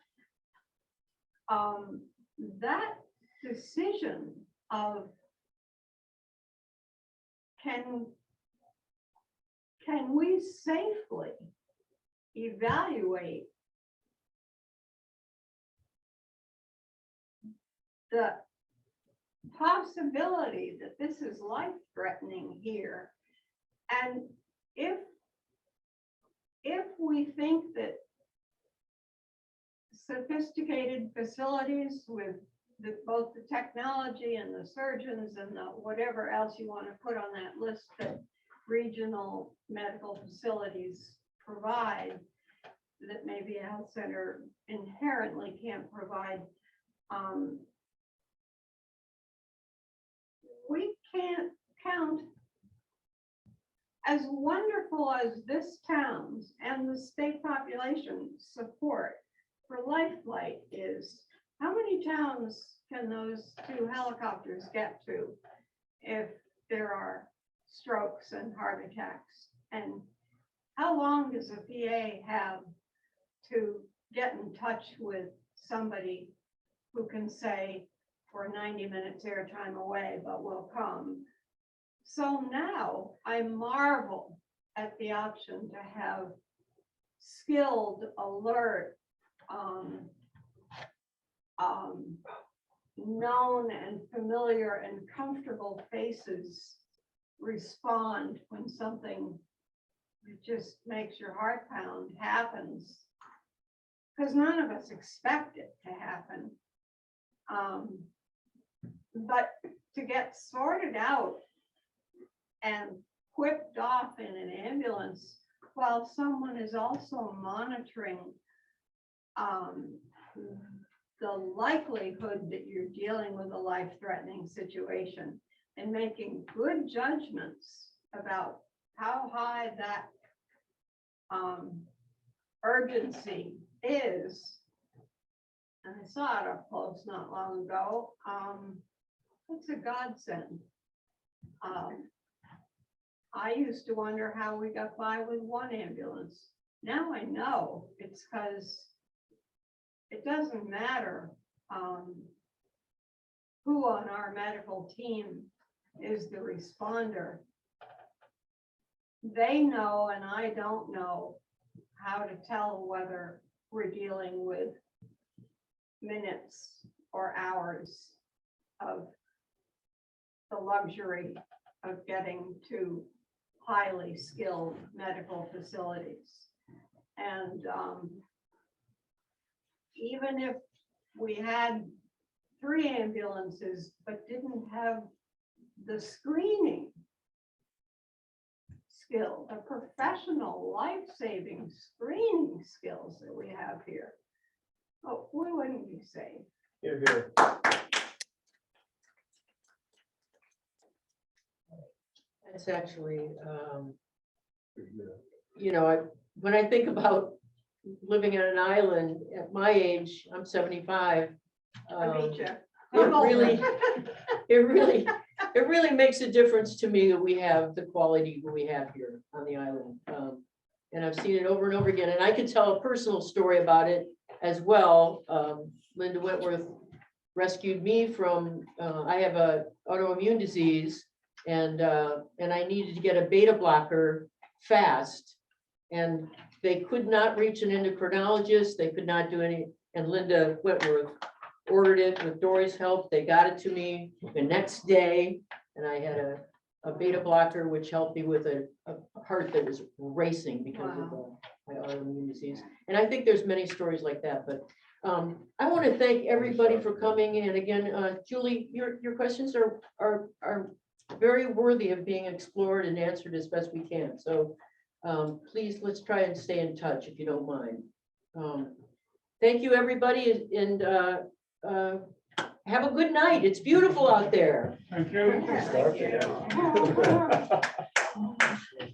That decision of can we safely evaluate the possibility that this is life-threatening here, and if we think that sophisticated facilities with both the technology and the surgeons and the whatever else you want to put on that list that regional medical facilities provide, that maybe a health center inherently can't provide, we can't count. As wonderful as this town's and the state population support for Lifelight is, how many towns can those 2 helicopters get to if there are strokes and heart attacks? And how long does a PA have to get in touch with somebody who can say, we're 90 minutes airtime away, but we'll come? So now I marvel at the option to have skilled, alert, known and familiar and comfortable faces respond when something that just makes your heart pound happens, because none of us expect it to happen. But to get sorted out and whipped off in an ambulance while someone is also monitoring the likelihood that you're dealing with a life-threatening situation and making good judgments about how high that urgency is. And I saw it up close not long ago. It's a godsend. I used to wonder how we got by with 1 ambulance. Now I know it's because it doesn't matter who on our medical team is the responder. They know, and I don't know how to tell whether we're dealing with minutes or hours of the luxury of getting to highly skilled medical facilities. And even if we had 3 ambulances, but didn't have the screening skill, the professional life-saving screening skills that we have here, oh, we wouldn't be safe. Here, here. It's actually, you know, when I think about living on an island at my age, I'm 75. I beat you. It really makes a difference to me that we have the quality that we have here on the island. And I've seen it over and over again, and I can tell a personal story about it as well. Linda Wentworth rescued me from, I have a autoimmune disease, and I needed to get a beta blocker fast. And they could not reach an endocrinologist, they could not do any, and Linda Wentworth ordered it with Dory's help. They got it to me the next day, and I had a beta blocker, which helped me with a heart that was racing because of my autoimmune disease. And I think there's many stories like that, but I want to thank everybody for coming. And again, Julie, your questions are very worthy of being explored and answered as best we can. So please, let's try and stay in touch if you don't mind. Thank you, everybody, and have a good night. It's beautiful out there. Thank you. Thank you.